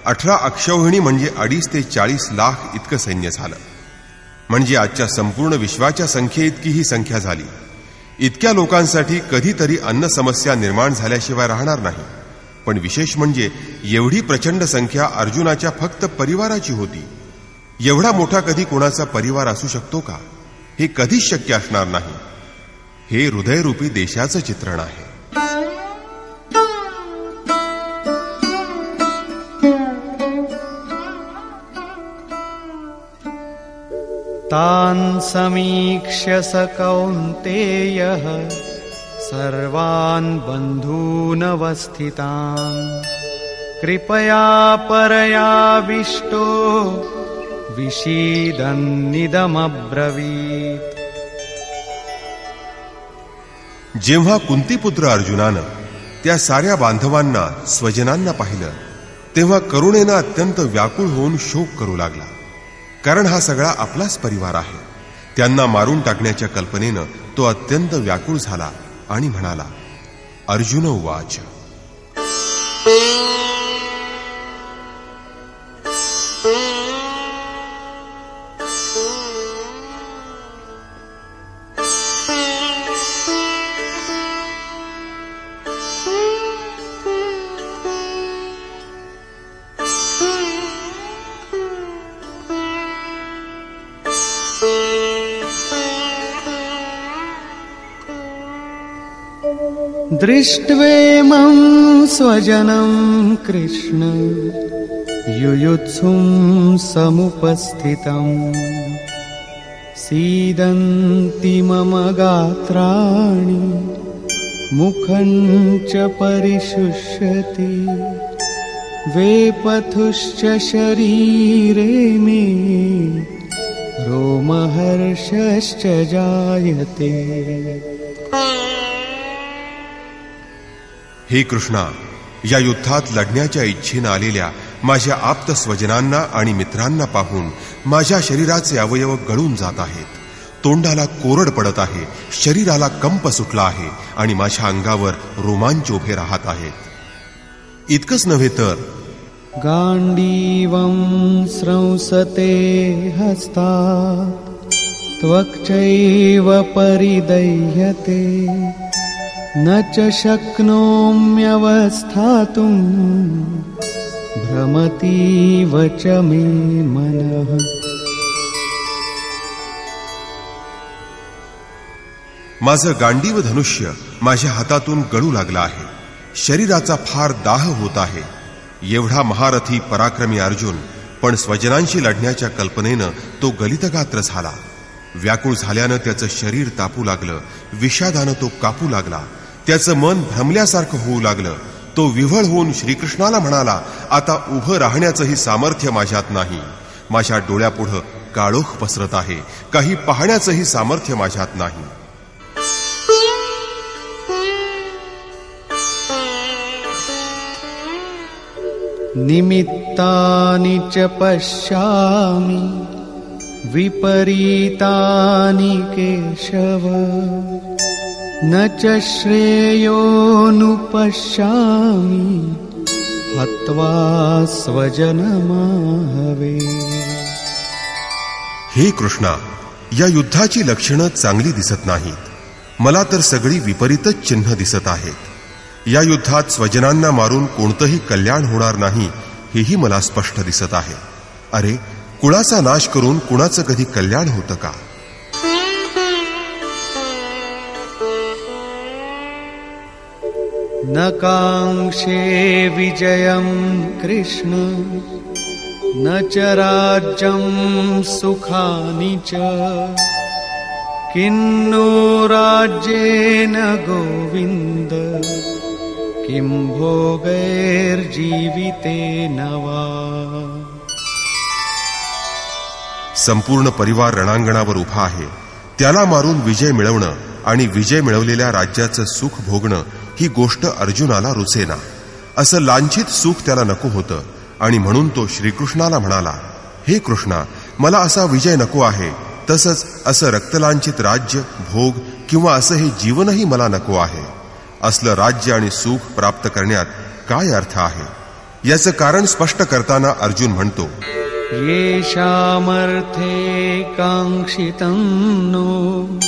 18 अक्षौहिणी म्हणजे 2.5 ते 40 लाख इतकं सैन्य झालं. म्हणजे आजच्या संपूर्ण विश्वाच्या संख्येइतकी ही संख्या झाली. इतक्या लोकांसाठी कधीतरी अन्न समस्या निर्माण झाल्याशिवाय राहणार नाही. पण विशेष म्हणजे एवढी प्रचंड संख्या अर्जुनाच्या फक्त परिवाराची होती. एवढा मोठा कधी कोणाचा परिवार असू शकतो का? हे कधीच शक्य असणार नाही. हे हृदयरूपी देशाचं चित्रण आहे. तान् समीक्ष्य स कौन्तेयः सर्वान् बन्धूनवस्थितान् कृपया परयाविष्टो विषीदन्निदमब्रवीत्. जेव्हा कुंतीपुत्र अर्जुनानं त्या साऱ्या बांधवांना, स्वजनांना पाहिलं तेव्हा करुणेनं अत्यंत व्याकुळ होऊन शोक करू लागला. कारण हा सगळा आपलाच परिवार आहे. त्यांना मारून टाकण्याच्या कल्पनेनं तो अत्यंत व्याकुळ झाला आणि म्हणाला, अर्जुन उवाच. दृष्ट्वेमं स्वजनं कृष्ण युयुत्सुं समुपस्थितम् सीदन्ति मम गात्राणि मुखं च परिशुष्यति वेपथुश्च शरीरे मे रोमहर्षश्च जायते. हे कृष्णा, या युद्धात लढण्याच्या इच्छेनं आलेल्या माझ्या आप्त स्वजनांना आणि मित्रांना पाहून माझ्या शरीराचे अवयव गळून जात आहेत. तोंडाला कोरड पडत आहे, शरीराला कंप सुटला आहे आणि माझ्या अंगावर रोमांच उभे राहत आहेत. इतकंच नव्हे तर गांडीवं स्रंसते हस्तात् त्वक्चैव परिदह्यते न च शक्नोम्यवस्थातुं भ्रमतीव च मे मनः. माझं गांडीव धनुष्य माझ्या हातातून गळू लागलं आहे. शरीराचा फार दाह होत आहे. एवढा महारथी पराक्रमी अर्जुन, पण स्वजनांशी लढण्याच्या कल्पनेनं तो गलितगात्र झाला. व्याकुळ झाल्यानं त्याचं शरीर तापू लागलं. विषादानं तो कापू लागला. त्याचं मन भ्रमल्यासारखं होऊ लागलं. तो विव्हळ होऊन श्रीकृष्णाला म्हणाला, आता उभं राहण्याचंही सामर्थ्य माझ्यात नाही. माझ्या डोळ्यापुढं काळोख पसरत आहे. काही पाहण्याचंही सामर्थ्य माझ्यात नाही. निमित्तानि च पश्यामि विपरीतानि केशव न च श्रेयोनुपश्यामि हत्वा स्वजनमाहवे. हे कृष्णा, या युद्धाची लक्षणं चांगली दिसत नाहीत. मला तर सगळी विपरीतच चिन्ह दिसत आहेत. या युद्धात स्वजनांना मारून कोणतंही कल्याण होणार नाही हेही मला स्पष्ट दिसत आहे. अरे, कुणाचा नाश करून कुणाचं कधी कल्याण होतं का? न कांक्षे विजयं कृष्ण न च राज्यं सुखानि च किन्नो राज्येन गोविन्द किं भोगैर्जीवितेन वा. संपूर्ण परिवार रणांगणावर उभा आहे, त्याला मारून विजय मिळवणं आणि विजय मिळवलेल्या राज्याचं सुख भोगणं ही गोष्ट अर्जुनाला रुचेना. असं लांछित सुख त्याला नको होतं आणि म्हणून तो श्रीकृष्णाला म्हणाला, हे कृष्णा, मला असा विजय नको आहे. तसंच असं रक्तलांछित राज्य, भोग किंवा असं हे जीवनही मला नको आहे. असलं राज्य आणि सुख प्राप्त करण्यात काय अर्थ आहे? याचं कारण स्पष्ट करताना अर्जुन म्हणतो, येषामर्थे कांक्षितं नो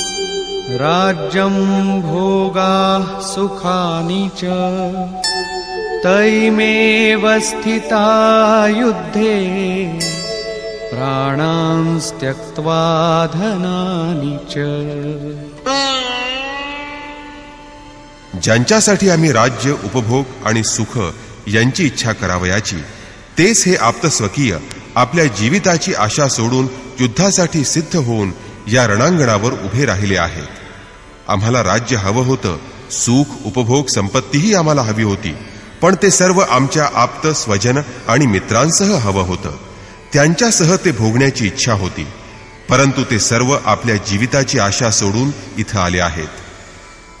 राज्यं भोगाः सुखानि च तैमेव स्थिता युद्धे प्राणांस् त्यक्त्वा धनानि च. ज्यांच्यासाठी आम्ही राज्य, उपभोग आणि सुख यांची इच्छा करावयाची, तेच हे आप्तस्वकीय आपल्या जीविताची आशा सोडून युद्धासाठी सिद्ध होऊन या रणांगणावर उभे राहिले आहेत. आम्हाला राज्य हवं होतं, सुख, उपभोग, संपत्तीही आम्हाला हवी होती, पण ते सर्व आमच्या आप्त, स्वजन आणि मित्रांसह हवं होतं. त्यांच्यासह ते भोगण्याची इच्छा होती. परंतु ते सर्व आपल्या जीविताची आशा सोडून इथं आले आहेत.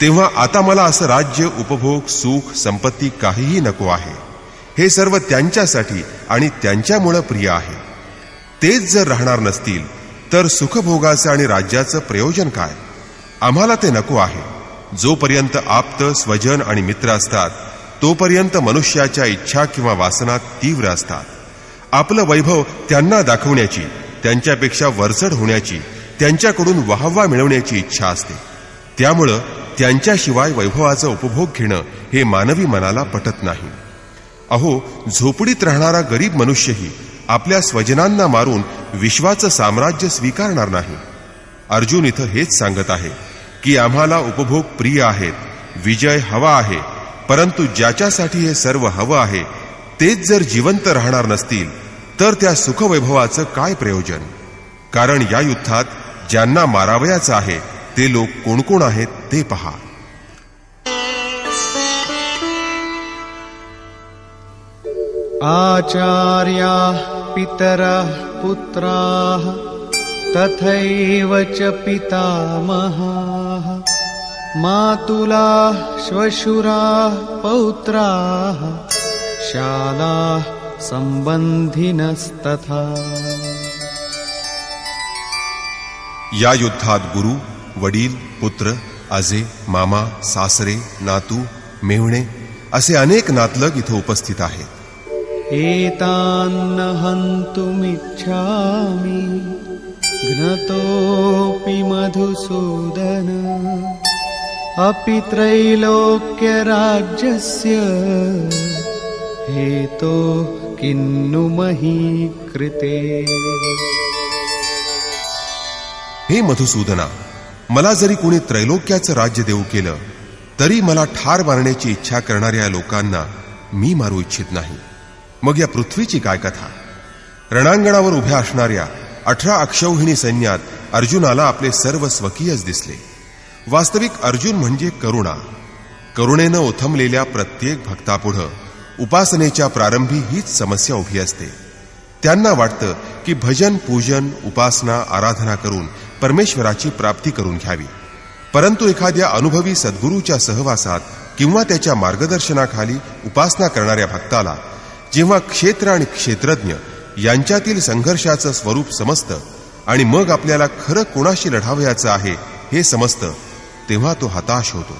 तेव्हा आता मला असं राज्य, उपभोग, सुख, संपत्ती काहीही नको आहे. हे सर्व त्यांच्यासाठी आणि त्यांच्यामुळे प्रिय आहे. तेच जर राहणार नसतील तर सुखभोगाचं आणि राज्याचं प्रयोजन काय? आम्हाला ते नको आहे. जोपर्यंत आप्त, स्वजन आणि मित्र असतात तोपर्यंत मनुष्याच्या इच्छा किंवा वासना तीव्र असतात. आपलं वैभव त्यांना दाखवण्याची, त्यांच्यापेक्षा वरचढ होण्याची, त्यांच्याकडून वाहवा मिळवण्याची इच्छा असते. त्यामुळं त्यांच्याशिवाय वैभवाचा उपभोग घेणं हे मानवी मनाला पटत नाही. अहो, झोपडीत राहणारा गरीब मनुष्यही आपल्या स्वजनांना मारून विश्वाचं साम्राज्य स्वीकारणार नाही. अर्जुन इथं हेच सांगत आहे की आम्हाला उपभोग प्रिय आहेत, विजय हवा आहे, परंतु ज्याच्यासाठी हे सर्व हवं आहे तेच जर जिवंत राहणार नसतील तर त्या सुखवैभवाचं काय प्रयोजन? कारण या युद्धात ज्यांना मारावयाचं आहे ते लोक कोण कोण आहेत ते पहा. आचार्याः पितरः पुत्राः तथैव च पितामहाः मातुलाः श्वशुराः पौत्राः शालाः संबंधिनस्तथा. या युद्धात गुरु, वडील, पुत्र, आजे, मामा, सासरे, नातू, मेव्हणे असे अनेक नातलग इथं उपस्थित आहेत. एतान्न हन्तुमिच्छामि घ्नतोऽपि मधुसूदन अपि त्रैलोक्यराज्यस्य हेतो किन्नु मही कृते. हे मधुसूदना, मला जरी कोणी त्रैलोक्याचं राज्य देऊ केलं तरी मला ठार मारण्याची इच्छा करणाऱ्या लोकांना मी मारू इच्छित नाही. मग या पृथ्वीची काय कथा? रणांगणावर उभ्या असणाऱ्या 18 अक्षौहिणी सैन्यात अर्जुनाला आपले सर्व स्वकीयच दिसले. वास्तविक अर्जुन म्हणजे करुणा. करुणेनं ओथंबलेल्या प्रत्येक भक्तापुढं उपासनेच्या प्रारंभी हीच समस्या उभी असते. त्यांना वाटतं की भजन, पूजन, उपासना, आराधना करून परमेश्वराची प्राप्ती करून घ्यावी. परंतु एखाद्या अनुभवी सद्गुरूच्या सहवासात किंवा त्याच्या मार्गदर्शनाखाली उपासना करणाऱ्या भक्ताला जेव्हा क्षेत्र आणि क्षेत्रज्ञ यांच्यातील संघर्षाचं स्वरूप समजतं आणि मग आपल्याला खरं कोणाशी लढावयाचं आहे हे समजतं, तेव्हा तो हताश होतो.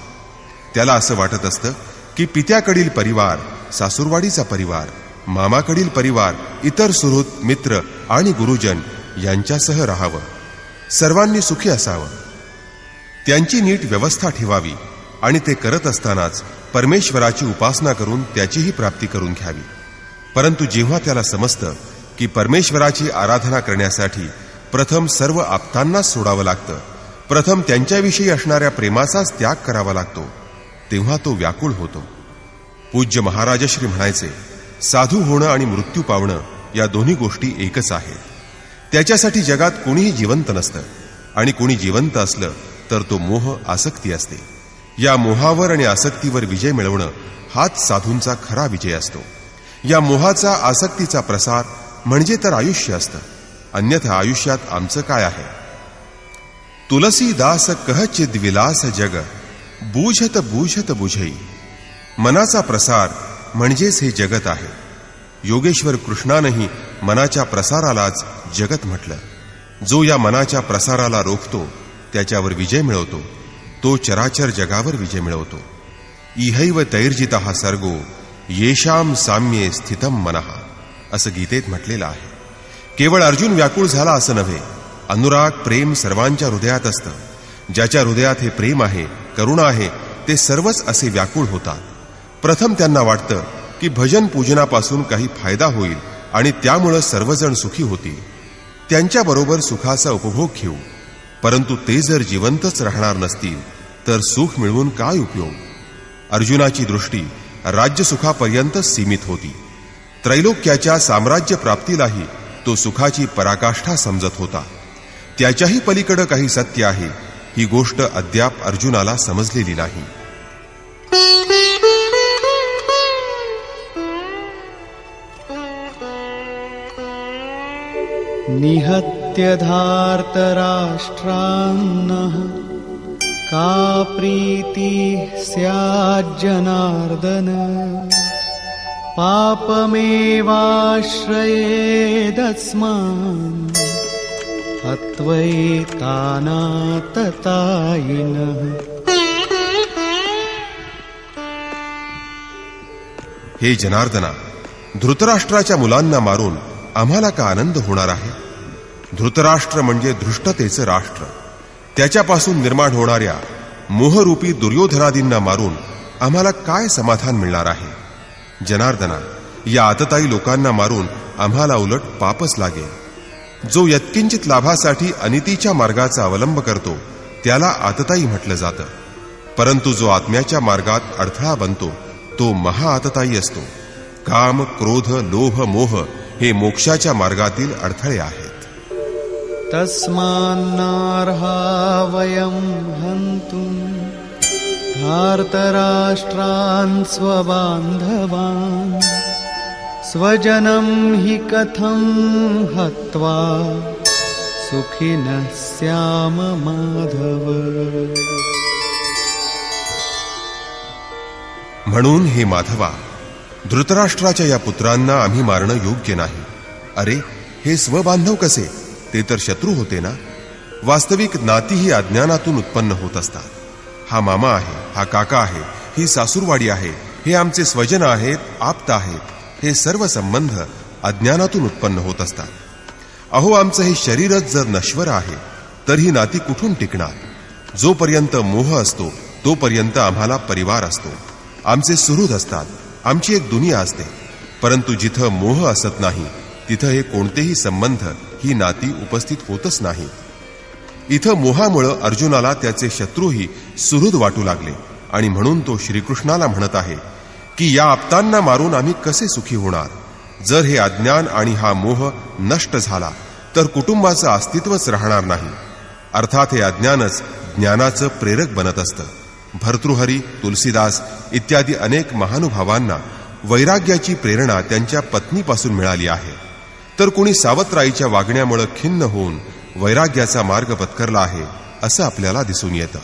त्याला असं वाटत असतं की पित्याकडील परिवार, सासूरवाडीचा परिवार, मामाकडील परिवार, इतर सुहृद, मित्र आणि गुरुजन यांच्यासह राहावं, सर्वांनी सुखी असावं, त्यांची नीट व्यवस्था ठेवावी आणि ते करत असतानाच परमेश्वराची उपासना करून त्याचीही प्राप्ती करून घ्यावी. परंतु जेव्हा त्याला समजतं की परमेश्वराची आराधना करण्यासाठी प्रथम सर्व आप्तांनाच सोडावं लागतं, प्रथम त्यांच्याविषयी असणाऱ्या प्रेमाचाच त्याग करावा लागतो, तेव्हा तो व्याकुळ होतो. पूज्य महाराजश्री म्हणायचे, साधू होणं आणि मृत्यू पावणं या दोन्ही गोष्टी एकच आहेत. त्याच्यासाठी जगात कोणीही जिवंत नसतं आणि कोणी जिवंत असलं तर तो मोह, आसक्ती असते. या मोहावर आणि आसक्तीवर विजय मिळवणं हाच साधूंचा खरा विजय असतो. या मोहाचा, आसक्तीचा प्रसार म्हणजे तर आयुष्य असतं. अन्यथा आयुष्यात आमचं काय आहे? तुलसीदास कहचिद विलास जग, बूझत बूझत बुझई. मनाचा प्रसार म्हणजेच हे जगत आहे. योगेश्वर कृष्णानंही मनाच्या प्रसारालाच जगत म्हटलं. जो या मनाच्या प्रसाराला रोखतो त्याच्यावर विजय मिळवतो, तो चराचर जगावर विजय मिळवतो. इहैव तैर्जितः सर्गो येषाम साम्ये स्थितम मनः, असं गीतेत म्हटलेलं आहे. केवळ अर्जुन व्याकुळ झाला असं नव्हे, अनुराग प्रेम सर्वांच्या हृदयात असतं. ज्याच्या हृदयात हे प्रेम आहे, करुणा आहे, ते सर्वच असे व्याकुळ होतात. प्रथम त्यांना वाटतं की भजन पूजनापासून काही फायदा होईल आणि त्यामुळं सर्वजण सुखी होतील, त्यांच्याबरोबर सुखाचा उपभोग घेऊ. परंतु ते जर जिवंतच राहणार नसतील तर सुख मिळवून काय उपयोग? अर्जुनाची दृष्टी राज्यसुखापर्यंतच सीमित होती. त्रैलोक्याच्या साम्राज्य प्राप्तीलाही तो सुखाची पराकाष्ठा समजत होता. त्याच्याही पलीकडे काही सत्य आहे, ही गोष्ट अद्याप अर्जुनाला समजलेली नाही. निहत्य धार्तराष्ट्रान्नः का प्रीति स्याज्जनार्दन, पापमेवाश्रयेदस्मान् हत्वैतानाततायिनः. हे जनार्दना, धृतराष्ट्राच्या मुलांना मारून आम्हाला का आनंद होणार आहे? धृतराष्ट्र म्हणजे धृष्टतेचं राष्ट्र. त्याच्यापासून निर्माण होणाऱ्या मोहरूपी दुर्योधनादींना मारून आम्हाला काय समाधान मिळणार आहे? जनार्दना, या आतताई लोकांना मारून आम्हाला उलट पापच लागेल. जो यत्किंचित लाभासाठी अनितीच्या मार्गाचा अवलंब करतो त्याला आतताई म्हटलं जातं. परंतु जो आत्म्याच्या मार्गात अडथळा बनतो तो महाआतताई असतो. काम, क्रोध, लोभ, मोह हे मोक्षाच्या मार्गातील अडथळे आहेत. तस्मान्नार्हा वयं हन्तुं धार्तराष्ट्रान् स्वबान्धवान्, स्वजनं हि कथं हत्वा सुखिनः स्याम माधव. म्हणून हे माधवा, धृतराष्ट्राच्या या पुत्रांना आम्ही मारणं योग्य नाही. अरे, हे स्वबांधव कसे? ते तर शत्रू होते ना. वास्तविक नाती ही अज्ञानातून उत्पन्न होत असतात. हा मामा आहे, हा काका आहे, ही सासूरवाडी आहे, हे आमचे स्वजन आहेत, आप्त आहेत. हे सर्व संबंध अज्ञानातून उत्पन्न होत असतात. अहो, आमचं हे शरीरच जर नश्वर आहे तर ही नाती कुठून टिकणार? जोपर्यंत मोह असतो तोपर्यंत आम्हाला परिवार असतो, आमचे सुहृद असतात, आमची एक दुनिया असते. परंतु जिथं मोह असत नाही तिथं हे कोणतेही संबंध, ही नाती उपस्थित होतच नाही. इथं मोहामुळं अर्जुनाला त्याचे शत्रूही सुहृद वाटू लागले आणि म्हणून तो श्रीकृष्णाला म्हणत आहे की या आप्तांना मारून आम्ही कसे सुखी होणार? जर हे अज्ञान आणि हा मोह नष्ट झाला तर कुटुंबाचं अस्तित्वच राहणार नाही. अर्थात हे अज्ञानच ज्ञानाचं प्रेरक बनत असतं. भर्तृहरी, तुलसीदास इत्यादी अनेक महानुभावांना वैराग्याची प्रेरणा त्यांच्या पत्नीपासून मिळाली आहे. तर कुणी सावत्राईच्या वागण्यामुळे खिन्न होऊन वैराग्याचा मार्ग पत्करला आहे असं आपल्याला दिसून येतं.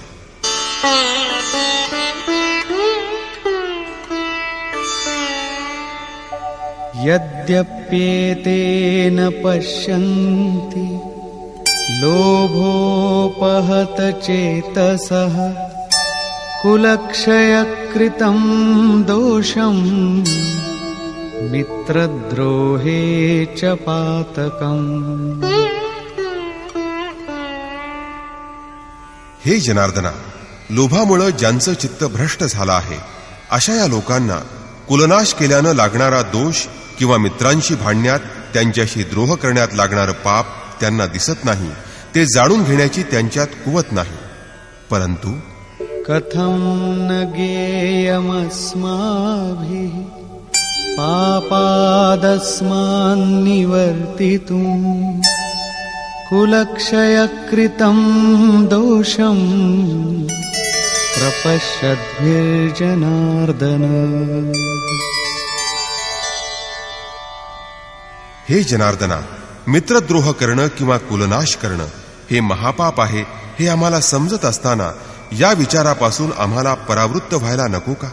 यद्यप्येतेन पश्यन्ति लोभोपहत चेतसः, कुलक्षयकृतं दोषम् मित्रद्रोहे च पातकम्. हे जनार्दना, लोभामुळे ज्यांचं चित्त भ्रष्ट झालं आहे अशा या लोकांना कुलनाश केल्यानं लागणारा दोष किंवा मित्रांशी भांडण्यात, त्यांच्याशी द्रोह करण्यात लागणारं पाप त्यांना दिसत नाही. ते जाणून घेण्याची त्यांच्यात कुवत नाही. परंतु कथं न गेयमस्माभिः पापादस्मान्निवर्तितुम्, कुलक्षयकृतं दोषम् प्रपश्यद्भिर्जनार्दन. हे जनार्दना, मित्रद्रोह करणं किंवा कुलनाश करणं हे महापाप आहे हे आम्हाला समजत असताना या विचारापासून आम्हाला परावृत्त व्हायला नको का?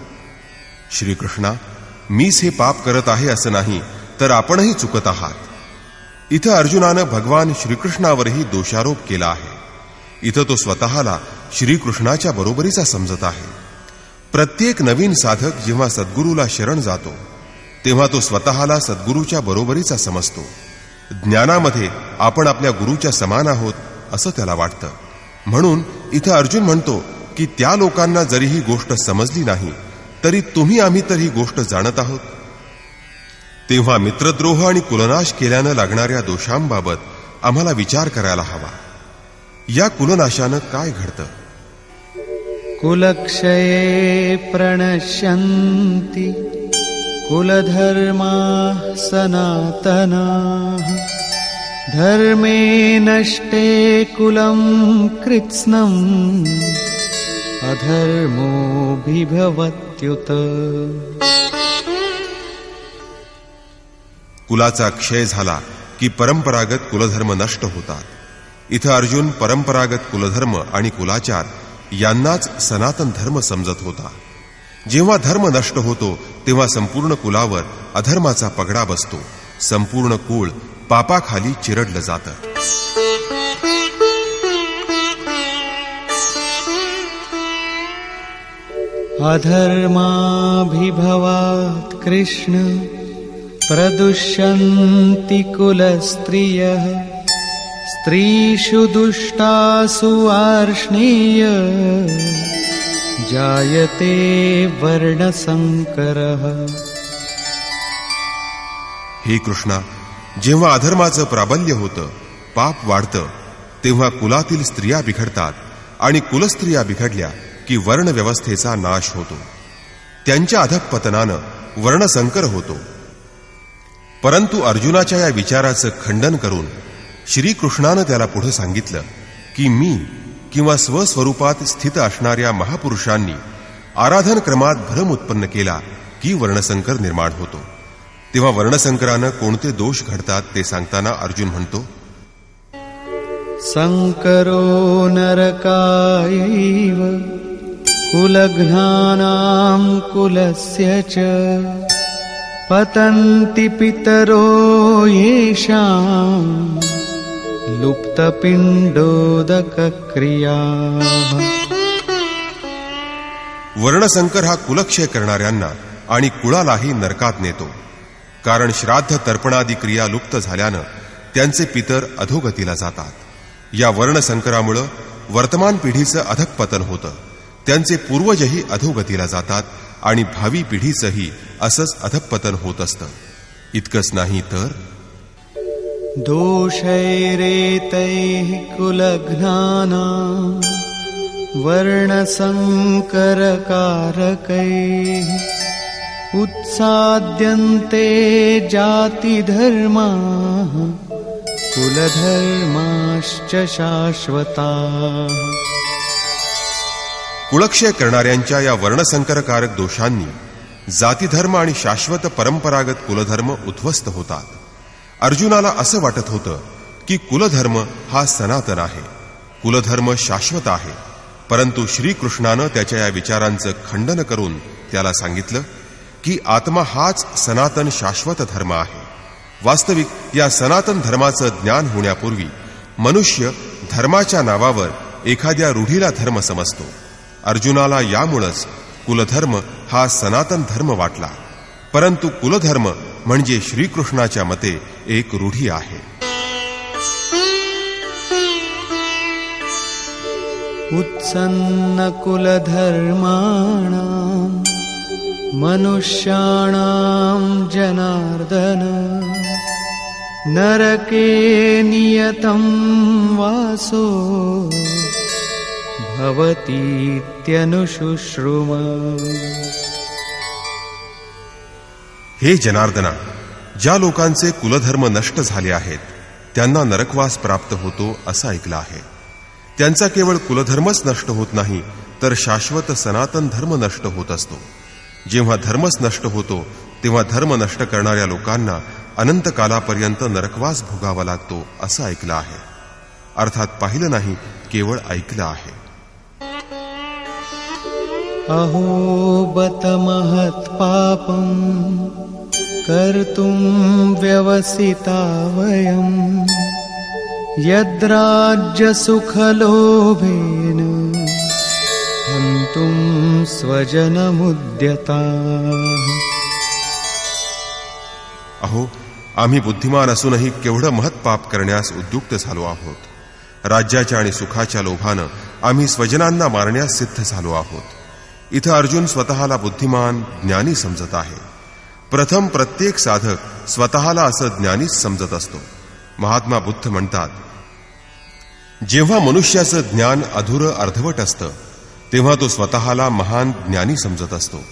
श्रीकृष्णा, मीच हे पाप करत आहे असं नाही, तर आपणही चुकत आहात. इथं अर्जुनानं भगवान श्रीकृष्णावरही दोषारोप केला आहे. इथं तो स्वतःला श्रीकृष्णाच्या बरोबरीचा समजत आहे. प्रत्येक नवीन साधक जेव्हा सद्गुरूला शरण जातो तेव्हा तो स्वतःला सद्गुरूच्या बरोबरीचा समजतो. ज्ञानामध्ये आपण आपल्या गुरूच्या समान आहोत असं त्याला वाटतं. म्हणून इथं अर्जुन म्हणतो की त्या लोकांना जरी ही गोष्ट समजली नाही तरी तुम्ही आम्ही तर ही गोष्ट जाणत आहोत. तेव्हा मित्रद्रोह आणि कुलनाश केल्यानं लागणाऱ्या दोषांबाबत आम्हाला विचार करायला हवा. या कुलनाशानं काय घडतं? कुलक्षये प्रणश्यन्ति कुलधर्माः सनातनाः धर्मे नष्टे कुलं कृत्स्नम् अधर्मोऽभिभवत्युत. कुलाचा क्षय झाला की परंपरागत कुलधर्म नष्ट होतात. इथं अर्जुन परंपरागत कुलधर्म आणि कुलाचार यांनाच सनातन धर्म समजत होता. जेव्हा धर्म नष्ट होतो तेव्हा संपूर्ण कुलावर अधर्माचा पगडा बसतो. संपूर्ण कुळ पापाखाली चिरडलं जातं. अधर्माभिभवात् कृष्ण प्रदुष्यन्ति कुलस्त्रियः स्त्रीषु दुष्टासु वार्ष्णेय जायते वर्णसंकरः. हे कृष्णा, जेव्हा अधर्माचं प्राबल्य होतं, पाप वाढतं, तेव्हा कुलातील स्त्रिया बिघडतात आणि कुलस्त्रिया बिघडल्या की वर्णव्यवस्थेचा नाश होतो. त्यांच्या अधःपतनानं वर्णसंकर होतो. परंतु अर्जुनाच्या या विचाराचं खंडन करून श्रीकृष्णानं त्याला पुढे सांगितलं की मी किंवा स्वस्वरूपात स्थित असणाऱ्या महापुरुषांनी आराधन क्रमात भ्रम उत्पन्न केला की वर्णसंकर निर्माण होतो. तेव्हा वर्णसंकरानं कोणते दोष घडतात ते सांगताना अर्जुन म्हणतो, संकरो नरकायैव कुलघ्नानां कुलस्य च पतन्ति पितरो येषां लुप्तपिंडोदकक्रियाः. वर्णसंकर हा कुलक्षय करणाऱ्यांना आणि कुळालाही नरकात नेतो. कारण श्राद्ध तर्पणादी क्रिया लुप्त झाल्यानं त्यांचे पितर अधोगतीला जातात. या वर्णसंकरामुळं वर्तमान पिढीचं अधःपतन होतं. त्यांचे पूर्वजही अधोगतीला जातात आणि भावी पिढीचंही असंच अधःपतन होत असतं. इतकंच नाही तर दोषैरेतैः कुलघ्नानां वर्णसंकरकारकैः उत्साद्यन्ते जातिधर्माः कुलधर्माश्च शाश्वताः. कुलक्षय करणाऱ्यांच्या या वर्णसंकरकारक दोषांनी जातीधर्म आणि शाश्वत परंपरागत कुलधर्म उद्ध्वस्त होतात. अर्जुनाला असं वाटत होतं की कुलधर्म हा सनातन आहे, कुलधर्म शाश्वत आहे. परंतु श्रीकृष्णानं त्याच्या या विचारांचं खंडन करून त्याला सांगितलं की आत्मा हाच सनातन शाश्वत धर्म आहे. वास्तविक या सनातन धर्माचं ज्ञान होण्यापूर्वी मनुष्य धर्माच्या नावावर एखाद्या रूढीला धर्म समजतो. अर्जुनाला यामुळंच कुलधर्म हा सनातन धर्म वाटला. परंतु कुलधर्म म्हणजे श्रीकृष्णाच्या मते एक रूढी आहे. उत्सन्न कुलधर्माणां मनुष्याणां जनार्दन नरके नियतं वासो भवतीत्यनुशुश्रुम. हे जनार्दना, ज्या लोकांचे कुलधर्म नष्ट झाले आहेत त्यांना नरकवास प्राप्त होतो असं ऐकलं आहे. त्यांचा केवळ कुलधर्मच नष्ट होत नाही तर शाश्वत सनातन धर्म नष्ट होत असतो. जेव्हा धर्मच नष्ट होतो तेव्हा धर्म नष्ट करणाऱ्या लोकांना अनंत कालापर्यंत नरकवास भोगावा लागतो असं ऐकलं आहे. अर्थात पाहिलं नाही, केवळ ऐकलं आहे. अहो बत महत् पापं कर्तुं व्यवसिता वयं यद्राज्य सुखलोभेन हन्तुं स्वजनमुद्यताः. अहो, आम्ही बुद्धिमान असूनही केवढं महत्पाप करण्यास उद्युक्त झालो आहोत. राज्याच्या आणि सुखाच्या लोभानं आम्ही स्वजनांना मारण्यास सिद्ध झालो आहोत. इथं अर्जुन स्वतःला बुद्धिमान ज्ञानी समजत आहे. प्रथम प्रत्येक साधक स्वतःला असं ज्ञानीच समजत असतो. महात्मा बुद्ध म्हणतात, जेव्हा मनुष्याचं ज्ञान अधुरं अर्धवट असतं तेव्हा तो स्वतःला महान ज्ञानी समजत असतो.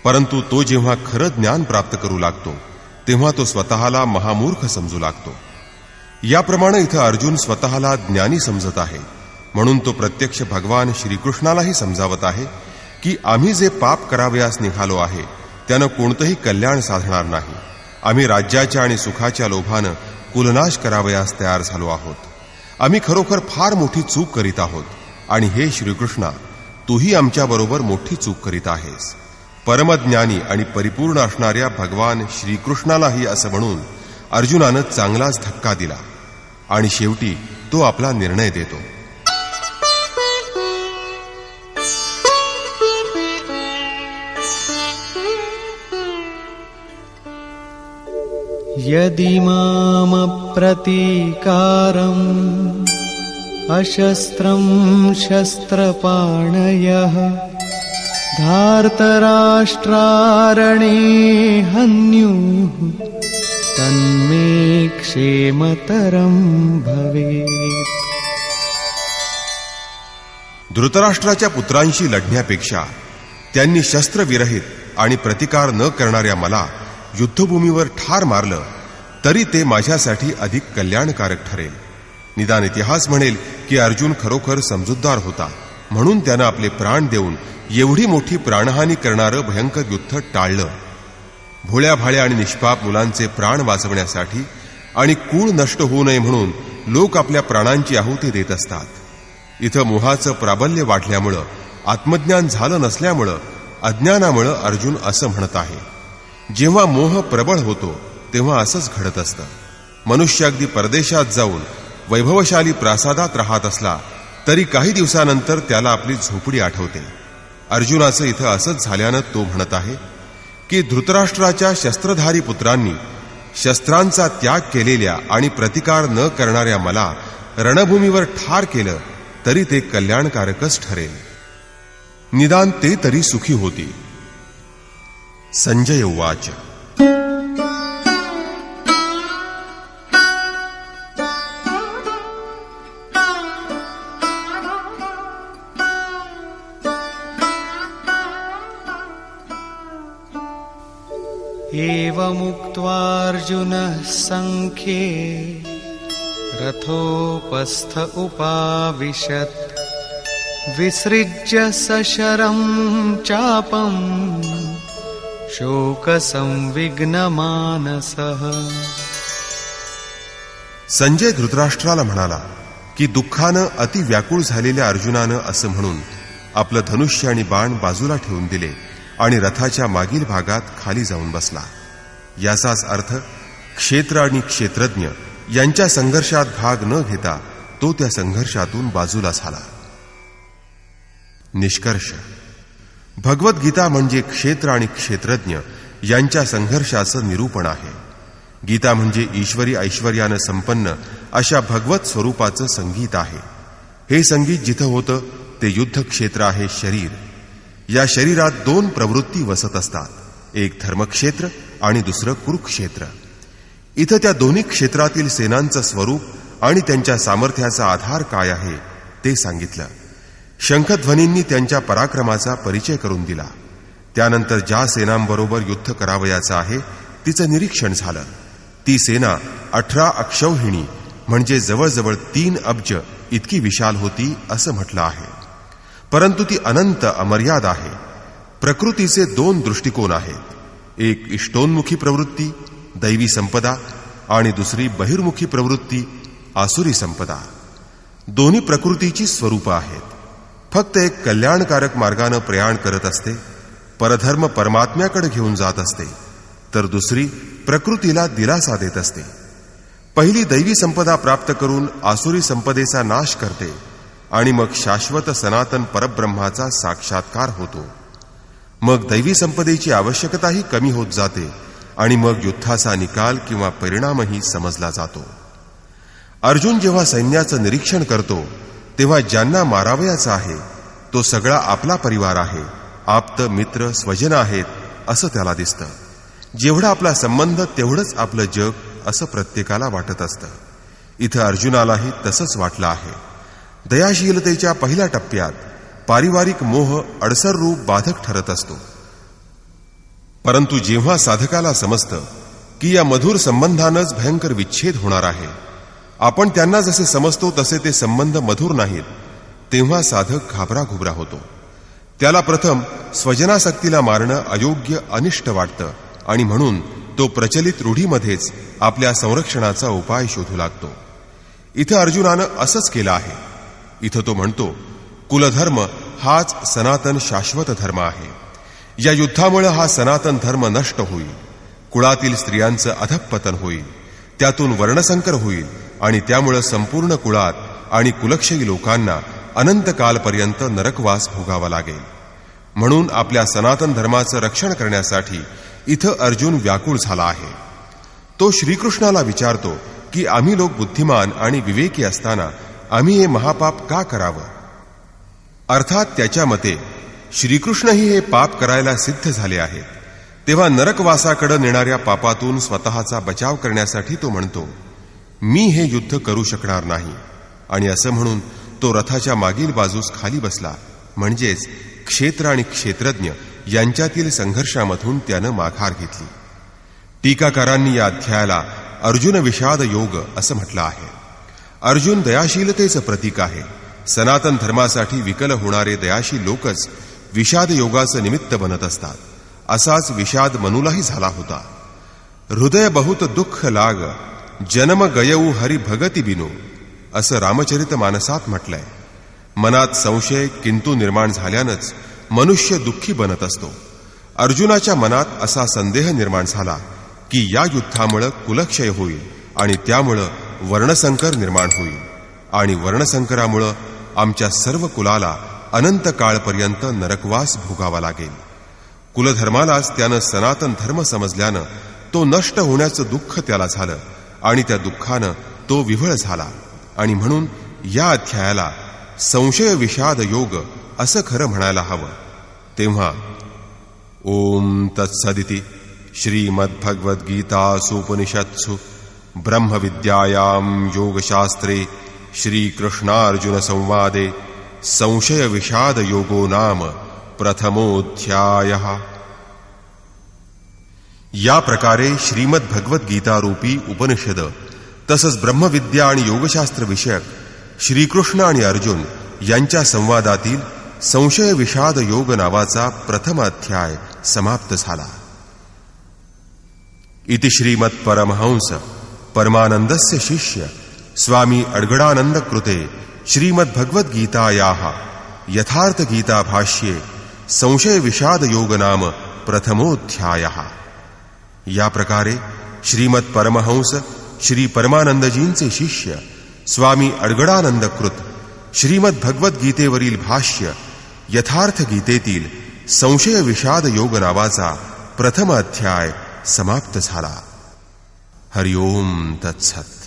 परंतु तो जेव्हा खरं ज्ञान प्राप्त करू लागतो तेव्हा तो स्वतःला महामूर्ख समजू लागतो. याप्रमाणे इथं अर्जुन स्वतःला ज्ञानी समजत आहे. म्हणून तो प्रत्यक्ष भगवान श्रीकृष्णालाही समजावत आहे की आम्ही जे पाप करावयास निघालो आहे त्यानं कोणतंही कल्याण साधणार नाही. आम्ही राज्याच्या आणि सुखाच्या लोभानं कुलनाश करावयास तयार झालो आहोत. आम्ही खरोखर फार मोठी चूक करीत आहोत. आणि हे श्रीकृष्णा, तूही आमच्याबरोबर मोठी चूक करीत आहेस. परमज्ञानी आणि परिपूर्ण असणाऱ्या भगवान श्रीकृष्णालाही असं म्हणून अर्जुनानं चांगलाच धक्का दिला. आणि शेवटी तो आपला निर्णय देतो. यदि मामप्रतीकारम् अशस्त्रं शस्त्रपाणयः धार्तराष्ट्रारणे हन्युः तन्मे क्षेमतरं भवेत्. धृतराष्ट्राच्या पुत्रांशी लढण्यापेक्षा त्यांनी शस्त्रविरहित आणि प्रतिकार न करणाऱ्या मला युद्धभूमीवर ठार मारलं तरी ते माझ्यासाठी अधिक कल्याणकारक ठरेल. निदान इतिहास म्हणेल की अर्जुन खरोखर समजूतदार होता. म्हणून त्यानं आपले प्राण देऊन एवढी मोठी प्राणहानी करणारं भयंकर युद्ध टाळलं. भोळ्या भाळ्या आणि निष्पाप मुलांचे प्राण वाचवण्यासाठी आणि कुळ नष्ट होऊ नये म्हणून लोक आपल्या प्राणांची आहुती देत असतात. इथं मोहाचं प्राबल्य वाढल्यामुळं, आत्मज्ञान झालं नसल्यामुळं, अज्ञानामुळं अर्जुन असं म्हणत आहे. जेव्हा मोह प्रबळ होतो तेव्हा असंच घडत असतं. मनुष्य अगदी परदेशात जाऊन वैभवशाली प्रासादात राहत असला तरी काही दिवसानंतर त्याला आपली झोपडी आठवते. अर्जुनाचं इथं असंच झाल्यानं तो म्हणत आहे की धृतराष्ट्राच्या शस्त्रधारी पुत्रांनी शस्त्रांचा त्याग केलेल्या आणि प्रतिकार न करणाऱ्या मला रणभूमीवर ठार केलं तरी ते कल्याणकारकच ठरेल. निदान ते तरी सुखी होती. संजय उवाच. एवमुक्त्वार्जुनः संख्ये रथोपस्थ उपाविशत् विसृज्य सशरं चापं शोकसंविघ्नमानसः. संजय धृतराष्ट्राला म्हणाला की दुःखानं अति व्याकुळ झालेल्या अर्जुनानं असं म्हणून आपलं धनुष्य आणि बाण बाजूला ठेवून दिले आणि रथाच्या मागील भागात खाली जाऊन बसला. याचाच अर्थ क्षेत्र आणि क्षेत्रज्ञ यांच्या संघर्षात भाग न घेता तो त्या संघर्षातून बाजूला झाला. निष्कर्ष. भगवद्गीता म्हणजे क्षेत्र आणि क्षेत्रज्ञ यांच्या संघर्षाचं निरूपण आहे. गीता म्हणजे ईश्वरी ऐश्वर्यानं संपन्न अशा भगवत स्वरूपाचं संगीत आहे. हे संगीत जिथं होतं ते युद्ध क्षेत्र आहे शरीर. या शरीरात दोन प्रवृत्ती वसत असतात, एक धर्मक्षेत्र आणि दुसरं कुरुक्षेत्र. इथं त्या दोन्ही क्षेत्रातील सेनांचं स्वरूप आणि त्यांच्या सामर्थ्याचा आधार काय आहे ते सांगितलं. शंखध्वनींनी त्यांच्या पराक्रमाचा परिचय करून दिला. त्यानंतर ज्या सेनांबरोबर युद्ध करावयाचं आहे तिचं निरीक्षण झालं. ती सेना 18 अक्षौहिणी म्हणजे जवळजवळ 3 अब्ज इतकी विशाल होती असं म्हटलं आहे. परंतु ती अनंत अमर्याद आहे. प्रकृतीचे 2 दृष्टिकोन आहेत. एक इष्टोन्मुखी प्रवृत्ती दैवी संपदा आणि दुसरी बहिर्मुखी प्रवृत्ती आसुरी संपदा. दोन्ही प्रकृतीची स्वरूपं आहेत. फक्त एक कल्याणकारक मार्गानं प्रयाण करत असते, परधर्म परमात्म्याकडे घेऊन जात असते, तर दुसरी प्रकृतीला दिलासा देत असते. पहिली दैवी संपदा प्राप्त करून आसुरी संपदेचा नाश करते आणि मग शाश्वत सनातन परब्रह्माचा साक्षात्कार होतो. मग दैवी संपदेची आवश्यकताही कमी होत जाते आणि मग युद्धाचा निकाल किंवा परिणामही समजला जातो. अर्जुन जेव्हा सैन्याचं निरीक्षण करतो तेव्हा ज्यांना मारावयाचं आहे तो सगळा आपला परिवार आहे, आप्त मित्र स्वजन आहेत असं त्याला दिसतं. जेवढा आपला संबंध तेवढंच आपलं जग असं प्रत्येकाला वाटत असतं. इथं अर्जुनालाही तसंच वाटलं आहे. दयाशीलतेच्या पहिल्या टप्प्यात पारिवारिक मोह अडसर रूप बाधक ठरत असतो. परंतु जेव्हा साधकाला समजतं की या मधुर संबंधानंच भयंकर विच्छेद होणार आहे, आपण त्यांना जसे समजतो तसे ते संबंध मधुर नाहीत, तेव्हा साधक घाबराघुबरा होतो. त्याला प्रथम स्वजनासक्तीला मारणं अयोग्य अनिष्ट वाटतं आणि म्हणून तो प्रचलित रूढीमध्येच आपल्या संरक्षणाचा उपाय शोधू लागतो. इथं अर्जुनानं असंच केलं आहे. इथं तो म्हणतो, कुलधर्म हाच सनातन शाश्वत धर्म आहे. या युद्धामुळे हा सनातन धर्म नष्ट होईल. कुळातील स्त्रियांचं अधःपतन होईल, त्यातून वर्णसंकर होईल आणि त्यामुळे संपूर्ण कुळात आणि कुलक्षयी लोकांना अनंत कालपर्यंत नरकवास भोगावा लागेल. म्हणून आपल्या सनातन धर्माचं रक्षण करण्यासाठी इथं अर्जुन व्याकुळ झाला आहे. तो श्रीकृष्णाला विचारतो की आम्ही लोक बुद्धिमान आणि विवेकी असताना आम्ही हे महापाप का करावं. अर्थात त्याच्या मते श्रीकृष्णही हे पाप करायला सिद्ध झाले आहेत. तेव्हा नरकवासाकडे नेणाऱ्या पापातून स्वतःचा बचाव करण्यासाठी तो म्हणतो, मी हे युद्ध करू शकणार नाही. आणि असं म्हणून तो रथाच्या मागील बाजूस खाली बसला. म्हणजेच क्षेत्र आणि क्षेत्रज्ञ यांच्यातील संघर्षामधून त्यानं माघार घेतली. टीकाकारांनी या अध्यायाला अर्जुन विषाद योग असं म्हटलं आहे. अर्जुन दयाशीलतेचं प्रतीक आहे. सनातन धर्मासाठी विकल होणारे दयाशील लोकच विषाद योगाचं निमित्त बनत असतात. असाच विषाद मनुलाही झाला होता. हृदय बहुत दुःख लाग, जन्म गयऊ हरि भगती बिनो असं रामचरित मानसात म्हटलंय. मनात संशय किंतु निर्माण झाल्यानंच मनुष्य दुःखी बनत असतो. अर्जुनाच्या मनात असा संदेह निर्माण झाला की या युद्धामुळं कुलक्षय होईल आणि त्यामुळं वर्णसंकर निर्माण होईल आणि वर्णसंकरामुळं आमच्या सर्व कुलाला अनंत काळपर्यंत नरकवास भोगावा लागेल. कुलधर्मालाच त्यानं सनातन धर्म समजल्यानं तो नष्ट होण्याचं दुःख त्याला झालं आणि त्या दुःखानं तो विव्हळ झाला. आणि म्हणून या अध्यायाला संशय विषाद योग असं खरं म्हणायला हवं. तेव्हा ओम तत्सदिति श्रीमद्भगवद्गीतासूपनिषत्सु ब्रह्मविद्यायां योगशास्त्रे श्रीकृष्णार्जुन संवादे संशय विषाद योगो नाम प्रथमोऽध्यायः. या प्रकारे श्रीमद्भगवद्गीता रूपी उपनिषद तसंच ब्रह्मविद्या आणि योगशास्त्र विषयक श्रीकृष्ण आणि अर्जुन यांच्या संवादातील संशय विषाद योग नावाचा प्रथम अध्याय समाप्त झाला. इति श्रीमत्परमहंस परमानंदस्य शिष्य स्वामी अड्गडानंद कृते श्रीमद्भगवद्गीतायाः यथार्थ गीता भाष्ये संशय विषाद योग नाम प्रथमोऽध्यायः. या प्रकारे श्रीमत्परमहंस श्री परमानंदजींचे शिष्य स्वामी अड्गडानंद कृत श्रीमद्भगवद्गीतेवरील भाष्य यथार्थ गीतेतील संशय विषाद योग नावाचा प्रथम अध्याय समाप्त झाला. हरि ओम तत्सत.